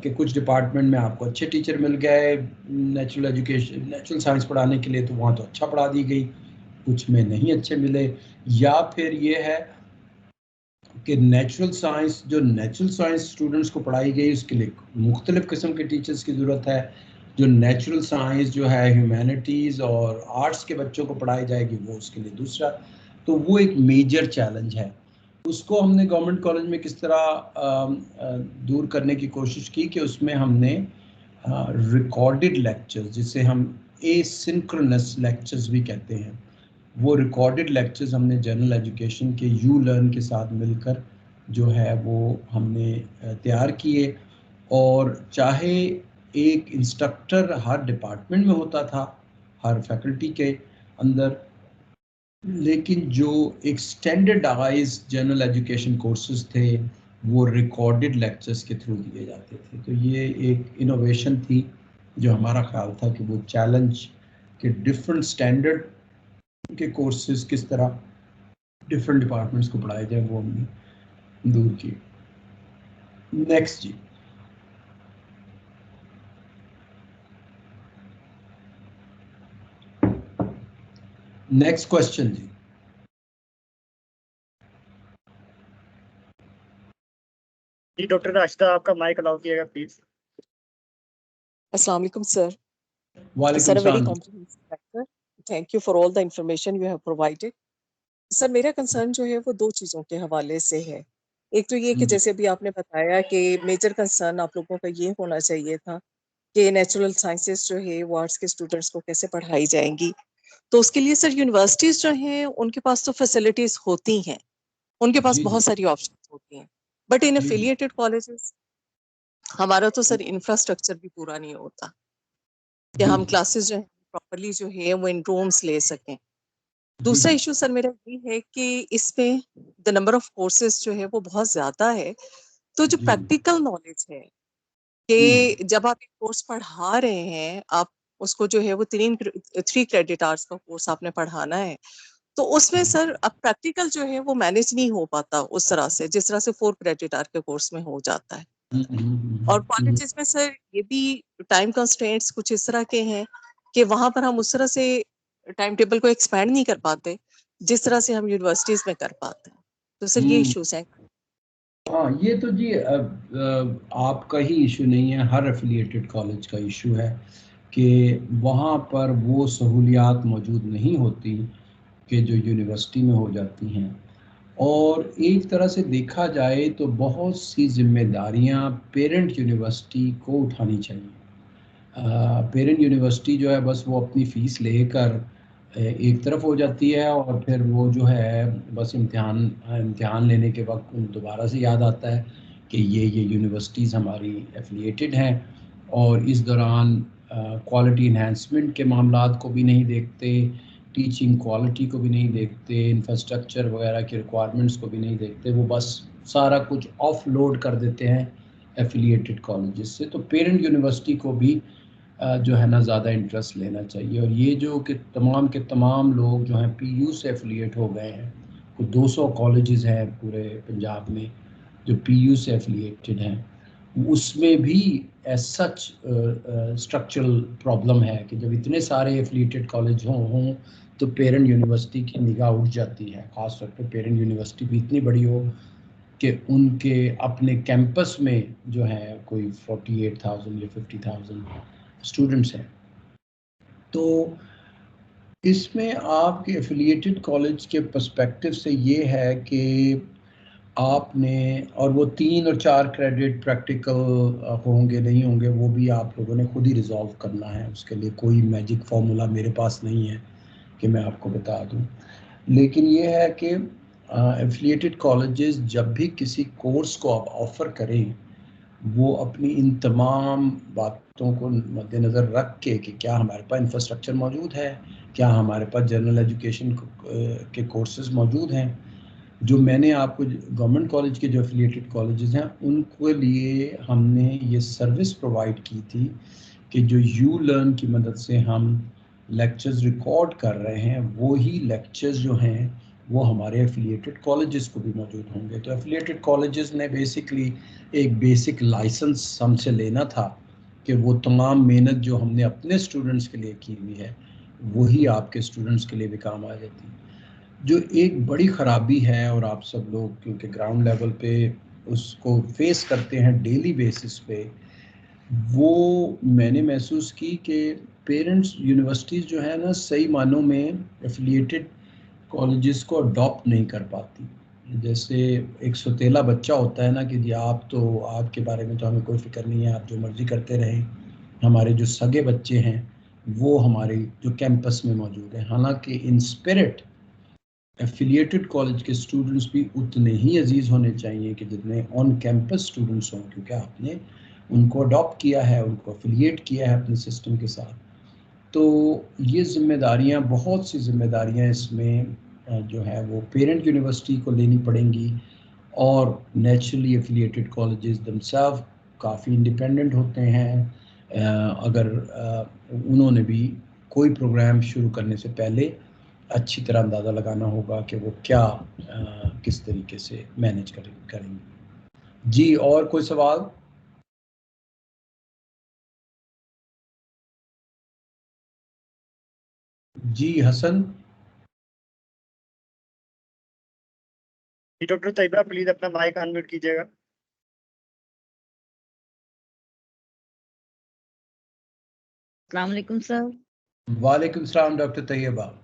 कि कुछ डिपार्टमेंट में आपको अच्छे टीचर मिल गए नेचुरल साइंस पढ़ाने के लिए, तो वहाँ तो अच्छा पढ़ा दी गई, कुछ में नहीं अच्छे मिले, या फिर ये है कि नेचुरल साइंस स्टूडेंट्स को पढ़ाई गई उसके लिए मुख्तलिफ किस्म के टीचर्स की ज़रूरत है, जो नेचुरल साइंस जो है ह्यूमैनिटीज़ और आर्ट्स के बच्चों को पढ़ाई जाएगी वो उसके लिए दूसरा। तो वो एक मेजर चैलेंज है, उसको हमने गवर्नमेंट कॉलेज में किस तरह दूर करने की कोशिश की कि उसमें हमने रिकॉर्डेड लेक्चर्स, जिसे हम एसिंक्रोनस लेक्चर्स भी कहते हैं, वो रिकॉर्डेड लेक्चर्स हमने जनरल एजुकेशन के यू लर्न के साथ मिलकर जो है वो हमने तैयार किए। और चाहे एक इंस्ट्रक्टर हर डिपार्टमेंट में होता था, हर फैकल्टी के अंदर, लेकिन जो एक स्टैंडर्डाइज जनरल एजुकेशन कोर्सेज थे वो रिकॉर्डेड लेक्चर्स के थ्रू दिए जाते थे। तो ये एक इनोवेशन थी जो हमारा ख्याल था कि वो चैलेंज के डिफरेंट स्टैंडर्ड के कोर्सेज किस तरह डिफरेंट डिपार्टमेंट्स को पढ़ाए जाए वो हमने दूर की। नेक्स्ट जी। नेक्स्ट क्वेश्चन जी। जी डॉक्टर राशिदा, आपका माइक अलाउ किएगा प्लीज। अस्सलाम वालेकुम सर। वालेकुम सर, वेरी सलाम। Complimentary lecture, thank you for all the information you have provided. Sir, मेरा कंसर्न जो है वो दो चीज़ों के हवाले से है। एक तो ये कि जैसे अभी आपने बताया कि मेजर कंसर्न आप लोगों का ये होना चाहिए था कि नेचुरल साइंसेस जो है वो आर्ट्स के स्टूडेंट्स को कैसे पढ़ाई जाएंगी। तो उसके लिए सर यूनिवर्सिटीज जो हैं उनके पास तो फैसिलिटीज होती हैं, उनके पास जी बहुत जी सारी ऑप्शन होती हैं, but in G G affiliated colleges हमारा तो सर इंफ्रास्ट्रक्चर भी पूरा नहीं होता कि जी हम जी क्लासेस जो है प्रॉपरली जो है वो इन रूम्स ले सकें। जी दूसरा जी इशू सर मेरा ये है कि इसमें द नंबर ऑफ कोर्सेज जो है वो बहुत ज्यादा है, तो जो जी प्रैक्टिकल नॉलेज है कि जब आप एक कोर्स पढ़ा रहे हैं, आप उसको जो है वो 3 क्रेडिट आवर्स का कोर्स आपने पढ़ाना है, तो उसमें सर अब प्रैक्टिकल जो है वो मैनेज नहीं हो पाता उस तरह से जिस तरह से 4 क्रेडिट आवर के कोर्स में हो जाता है। और कॉलेजेस में सर ये भी टाइम कंस्ट्रेंट्स कुछ इस तरह के हैं कि वहां पर हम उस तरह से टाइम टेबल को एक्सपैंड नहीं कर पाते जिस तरह से हम यूनिवर्सिटीज में कर पाते हैं। तो सर ये इश्यूज हैं। हाँ, ये तो जी आपका ही इशू नहीं है, हर एफिलिएटेड कॉलेज का इशू है कि वहाँ पर वो सहूलियात मौजूद नहीं होती कि जो यूनिवर्सिटी में हो जाती हैं। और एक तरह से देखा जाए तो बहुत सी जिम्मेदारियाँ पेरेंट यूनिवर्सिटी को उठानी चाहिए। पेरेंट यूनिवर्सिटी जो है बस वो अपनी फ़ीस लेकर एक तरफ हो जाती है और फिर वो जो है बस इम्तिहान लेने के वक्त दोबारा से याद आता है कि ये यूनिवर्सिटीज़ हमारी एफिलिएटेड हैं, और इस दौरान क्वालिटी इन्हांसमेंट के मामलात को भी नहीं देखते, टीचिंग क्वालिटी को भी नहीं देखते, इंफ्रास्ट्रक्चर वगैरह की रिक्वायरमेंट्स को भी नहीं देखते, वो बस सारा कुछ ऑफ लोड कर देते हैं एफिलिएटेड कॉलेजेस से। तो पेरेंट यूनिवर्सिटी को भी जो है ना ज़्यादा इंटरेस्ट लेना चाहिए। और ये जो कि तमाम के तमाम लोग जो हैं पीयू से एफिलिएट हो गए हैं, कुछ 200 कॉलेजेस हैं पूरे पंजाब में जो पीयू से एफिलिएटेड हैं, उसमें भी एज सच स्ट्रक्चरल प्रॉब्लम है कि जब इतने सारे एफिलिएटेड कॉलेज हों तो पेरेंट यूनिवर्सिटी की निगाह उठ जाती है, ख़ास तौर पे पेरेंट यूनिवर्सिटी भी इतनी बड़ी हो कि उनके अपने कैंपस में जो है कोई 48,000 या 50,000 स्टूडेंट्स हैं। तो इसमें आपके एफिलिएटेड कॉलेज के पर्सपेक्टिव से ये है कि आपने, और वो 3 और 4 क्रेडिट प्रैक्टिकल होंगे नहीं होंगे वो भी आप लोगों ने खुद ही रिजॉल्व करना है, उसके लिए कोई मैजिक फार्मूला मेरे पास नहीं है कि मैं आपको बता दूं। लेकिन ये है कि एफिलिएटेड कॉलेजेस जब भी किसी कोर्स को आप ऑफ़र करें, वो अपनी इन तमाम बातों को मद्देनज़र रख के क्या हमारे पास इंफ्रास्ट्रक्चर मौजूद है, क्या हमारे पास जनरल एजुकेशन के कोर्सेज मौजूद हैं। जो मैंने आपको गवर्नमेंट कॉलेज के जो एफिलिएटेड कॉलेजेस हैं उनके लिए हमने ये सर्विस प्रोवाइड की थी कि जो यू लर्न की मदद से हम लेक्चर्स रिकॉर्ड कर रहे हैं, वो ही लेक्चर्स जो हैं वो हमारे एफिलिएटेड कॉलेजेस को भी मौजूद होंगे। तो एफिलिएटेड कॉलेजेस ने बेसिकली एक बेसिक लाइसेंस हमसे लेना था कि वो तमाम मेहनत जो हमने अपने स्टूडेंट्स के लिए की हुई है वही आपके स्टूडेंट्स के लिए भी काम आ जाती है। जो एक बड़ी ख़राबी है, और आप सब लोग क्योंकि ग्राउंड लेवल पे उसको फेस करते हैं डेली बेसिस पे, वो मैंने महसूस की कि पेरेंट्स यूनिवर्सिटीज़ जो है ना सही मानों में एफिलिएटेड कॉलेजेस को अडॉप्ट नहीं कर पाती। जैसे एक सौतेला बच्चा होता है ना कि जी आपके बारे में तो हमें कोई फ़िक्र नहीं है, आप जो मर्ज़ी करते रहें। हमारे जो सगे बच्चे हैं वो हमारे जो कैंपस में मौजूद हैं, हालांकि इन स्पिरिट एफिलिएटेड कॉलेज के स्टूडेंट्स भी उतने ही अजीज़ होने चाहिए कि जितने ऑन कैंपस स्टूडेंट्स हों, क्योंकि आपने उनको अडॉप्ट किया है, उनको एफिलिएट किया है अपने सिस्टम के साथ। तो ये ज़िम्मेदारियाँ, बहुत सी ज़िम्मेदारियाँ इसमें जो है वो पेरेंट यूनिवर्सिटी को लेनी पड़ेंगी। और नेचुरली एफिलिएटेड कॉलेजेस दमसेल्फ काफ़ी इंडिपेंडेंट होते हैं। अगर उन्होंने भी कोई प्रोग्राम शुरू करने से पहले अच्छी तरह अंदाज़ा लगाना होगा कि वो क्या किस तरीके से मैनेज करेंगे। जी, और कोई सवाल? जी हसन। जी डॉक्टर तैयबा प्लीज अपना माइक अनम्यूट कीजिएगा। अस्सलाम वालेकुम सर। वालेकुम सलाम डॉक्टर तैयबा।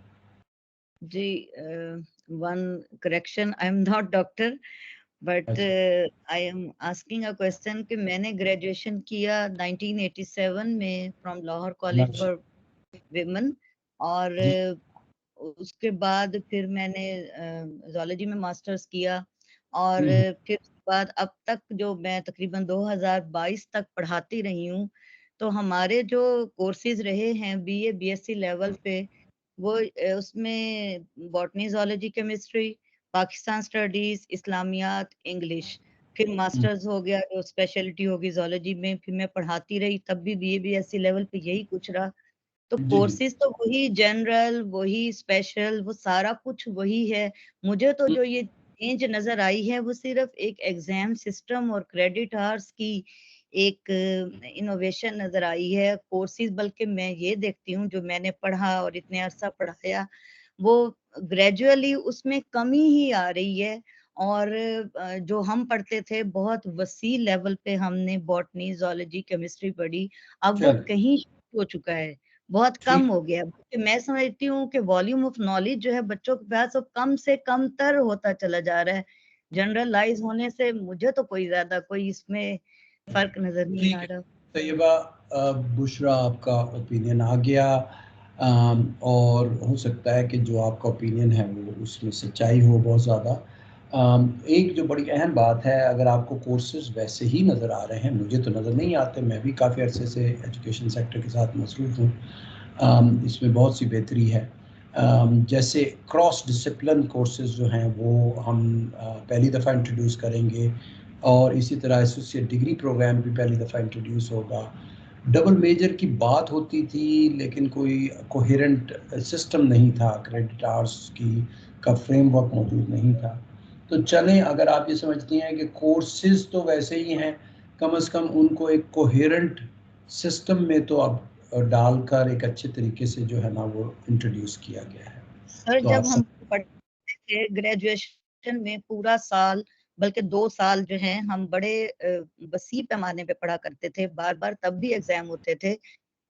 जी one correction, I am not doctor but I am asking a question कि मैंने ग्रेजुएशन किया 1987 में from Lahore college for women, और उसके बाद फिर मैंने ज़ूलॉजी में मास्टर्स किया, और फिर उसके बाद अब तक जो मैं तकरीबन 2022 तक पढ़ाती रही हूँ। तो हमारे जो कोर्सेज रहे हैं बीए बीएससी लेवल पे, वो उसमें botany zoology chemistry, Pakistan studies, Islamiyat, English, फिर मास्टर्स हो गया जो स्पेशलिटी होगी ज़ूलॉजी में, फिर मैं पढ़ाती रही तब भी बीए बीएससी लेवल पे यही कुछ रहा। तो कोर्सेज तो वही जनरल, वही स्पेशल, वो सारा कुछ वही है। मुझे तो जो ये चेंज नजर आई है वो सिर्फ एक एग्जाम सिस्टम और क्रेडिट आवर्स की एक इनोवेशन नजर आई है। कोर्सेज बल्कि मैं ये देखती हूँ जो मैंने पढ़ा और इतने अरसा पढ़ाया, वो ग्रेजुअली उसमें कमी ही आ रही है। और जो हम पढ़ते थे बहुत वसी लेवल पे हमने बॉटनी ज़ूलॉजी केमिस्ट्री पढ़ी, अब वो कहीं हो चुका है, बहुत कम हो गया। मैं समझती हूँ कि वॉल्यूम ऑफ नॉलेज जो है बच्चों के पास वो कम से कम तर होता चला जा रहा है। जनरलाइज होने से मुझे तो कोई ज्यादा कोई इसमें फर्क नजर नहीं आ रहा। तैयबा, बुशरा आपका ओपिनियन आ गया, और हो सकता है कि जो आपका ओपिनियन है वो उसमें सच्चाई हो बहुत ज़्यादा। एक जो बड़ी अहम बात है, अगर आपको कोर्सेज वैसे ही नज़र आ रहे हैं, मुझे तो नज़र नहीं आते, मैं भी काफ़ी अरसे से एजुकेशन सेक्टर के साथ मसरूफ़ हूँ, इसमें बहुत सी बेहतरी है। जैसे क्रॉस डिसिप्लिन कोर्सेज जो हैं वो हम पहली दफ़ा इंट्रोड्यूस करेंगे, और इसी तरह एसोसिएट डिग्री प्रोग्राम भी पहली दफ़ा इंट्रोड्यूस होगा। डबल मेजर की बात होती थी लेकिन कोई कोहेरेंट सिस्टम नहीं था, क्रेडिट आवर्स की का फ्रेमवर्क मौजूद नहीं था। तो चलें, अगर आप ये समझती हैं कि कोर्सेज तो वैसे ही हैं, कम से कम उनको एक कोहेरेंट सिस्टम में तो अब डालकर एक अच्छे तरीके से जो है ना वो इंट्रोड्यूस किया गया है। सर जब हम पढ़ते थे ग्रेजुएशन में पूरा साल बल्कि 2 साल जो है हम बड़े वसी पैमाने पे पढ़ा करते थे, बार बार तब भी एग्जाम होते थे।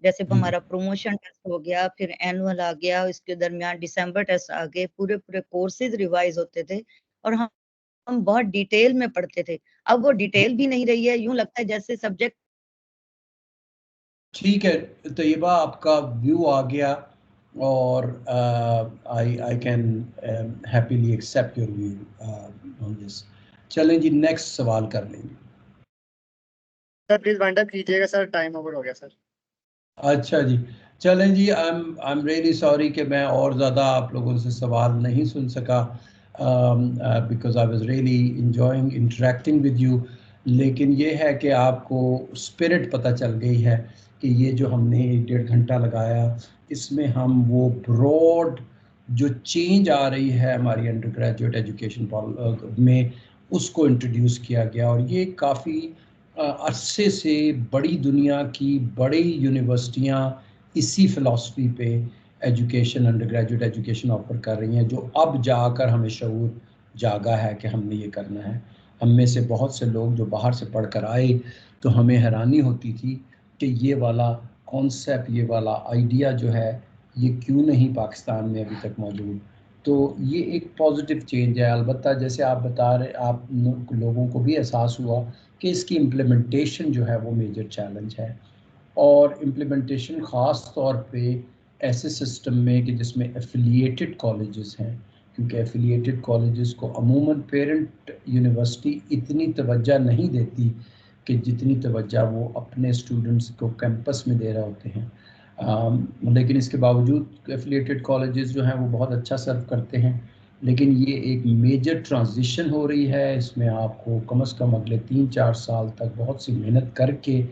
जैसे हमारा प्रमोशन टेस्ट हो गया, फिर एनुअल आ गया, इसके दरमियान दिसंबर टेस्ट आ गए, पूरे पूरे कोर्सेज रिवाइज होते थे और हम बहुत डिटेल में पढ़ते थे। अब वो डिटेल भी नहीं रही है, यूं लगता है जैसे सब्जेक्ट। ठीक है तैयबा, आपका व्यू आ गया, और I can happily accept your view on this. चलें जी, नेक्स्ट सवाल कर लेंगे। सर प्लीज वाइंड अप कीजिएगा सर, टाइम ओवर हो गया सर। अच्छा जी, चलें जी, आई एम रियली सॉरी कि मैं और ज़्यादा आप लोगों से सवाल नहीं सुन सका, because I was really enjoying interacting with you. लेकिन ये है कि आपको स्पिरिट पता चल गई है कि ये जो हमने 1.5 घंटा लगाया, इसमें हम वो ब्रॉड जो चेंज आ रही है हमारी अंडर ग्रेजुएट एजुकेशन में, उसको इंट्रोड्यूस किया गया। और ये काफ़ी अरसे से बड़ी दुनिया की बड़ी यूनिवर्सिटियाँ इसी फ़िलासफ़ी पे education, under graduate education offer कर रही हैं, जो अब जाकर हमें शऊर जागा है कि हमने ये करना है। हम में से बहुत से लोग जो बाहर से पढ़ कर आए, तो हमें हैरानी होती थी कि ये वाला कॉन्सेप्ट, ये वाला आइडिया जो है, ये क्यों नहीं पाकिस्तान में अभी तक मौजूद। तो ये एक पॉजिटिव चेंज है। अलबत्ता जैसे आप बता रहे, आप लोगों को भी एहसास हुआ कि इसकी इम्प्लीमेंटेशन जो है वो मेजर चैलेंज है। और इम्प्लीमेंटेशन ख़ास तौर पे ऐसे सिस्टम में कि जिसमें एफिलिएटेड कॉलेजेस हैं, क्योंकि एफिलिएटेड कॉलेजेस को अमूमन पेरेंट यूनिवर्सिटी इतनी तवज्जो नहीं देती कि जितनी तवज्जो वो अपने स्टूडेंट्स को कैंपस में दे रहे होते हैं। लेकिन इसके बावजूद एफिलिएटेड कॉलेजेस जो हैं वो बहुत अच्छा सर्व करते हैं। लेकिन ये एक मेजर ट्रांजिशन हो रही है, इसमें आपको कम से कम अगले 3-4 साल तक बहुत सी मेहनत करके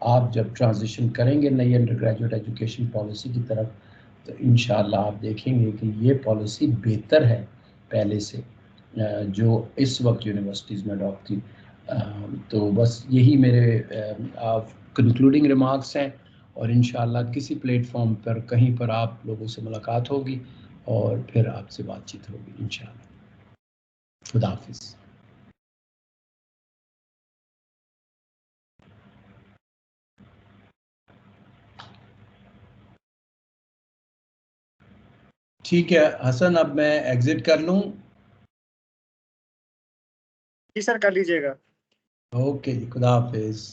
आप जब ट्रांजिशन करेंगे नई अंडर ग्रेजुएट एजुकेशन पॉलिसी की तरफ, तो इंशाल्लाह आप देखेंगे कि ये पॉलिसी बेहतर है पहले से जो इस वक्त यूनिवर्सिटीज़ में अडॉप्ट थी। तो बस यही मेरे कंक्लूडिंग रिमार्क्स हैं, और इंशाल्लाह किसी प्लेटफॉर्म पर कहीं पर आप लोगों से मुलाकात होगी और फिर आपसे बातचीत होगी इंशाल्लाह। खुदा हाफिज़। ठीक है हसन, अब मैं एग्जिट कर लूँ? जी सर कर लीजिएगा। ओके जी, खुदा हाफिज़।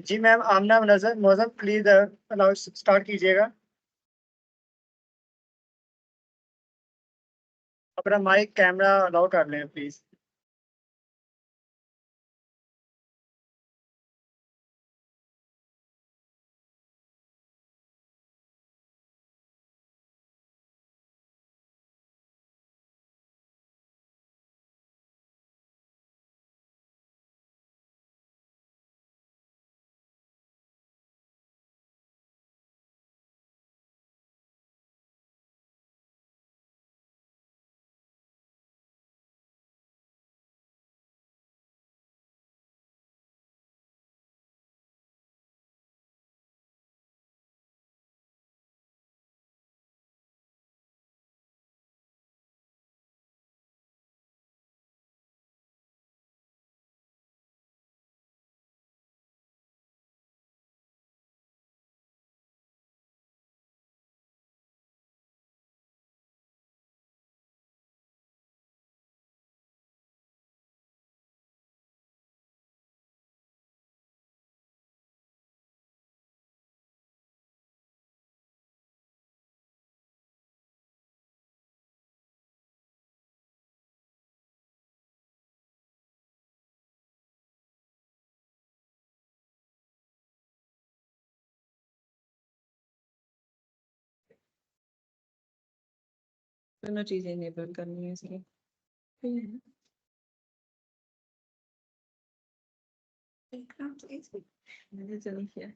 जी मैम, आमना नजर मौजम प्लीज अलाउ स्टार्ट कीजिएगा। अपना माइक कैमरा अलाउ कर लें प्लीज। दोनों चीजें इनेबल करनी है इसलिए मैंने तो नहीं किया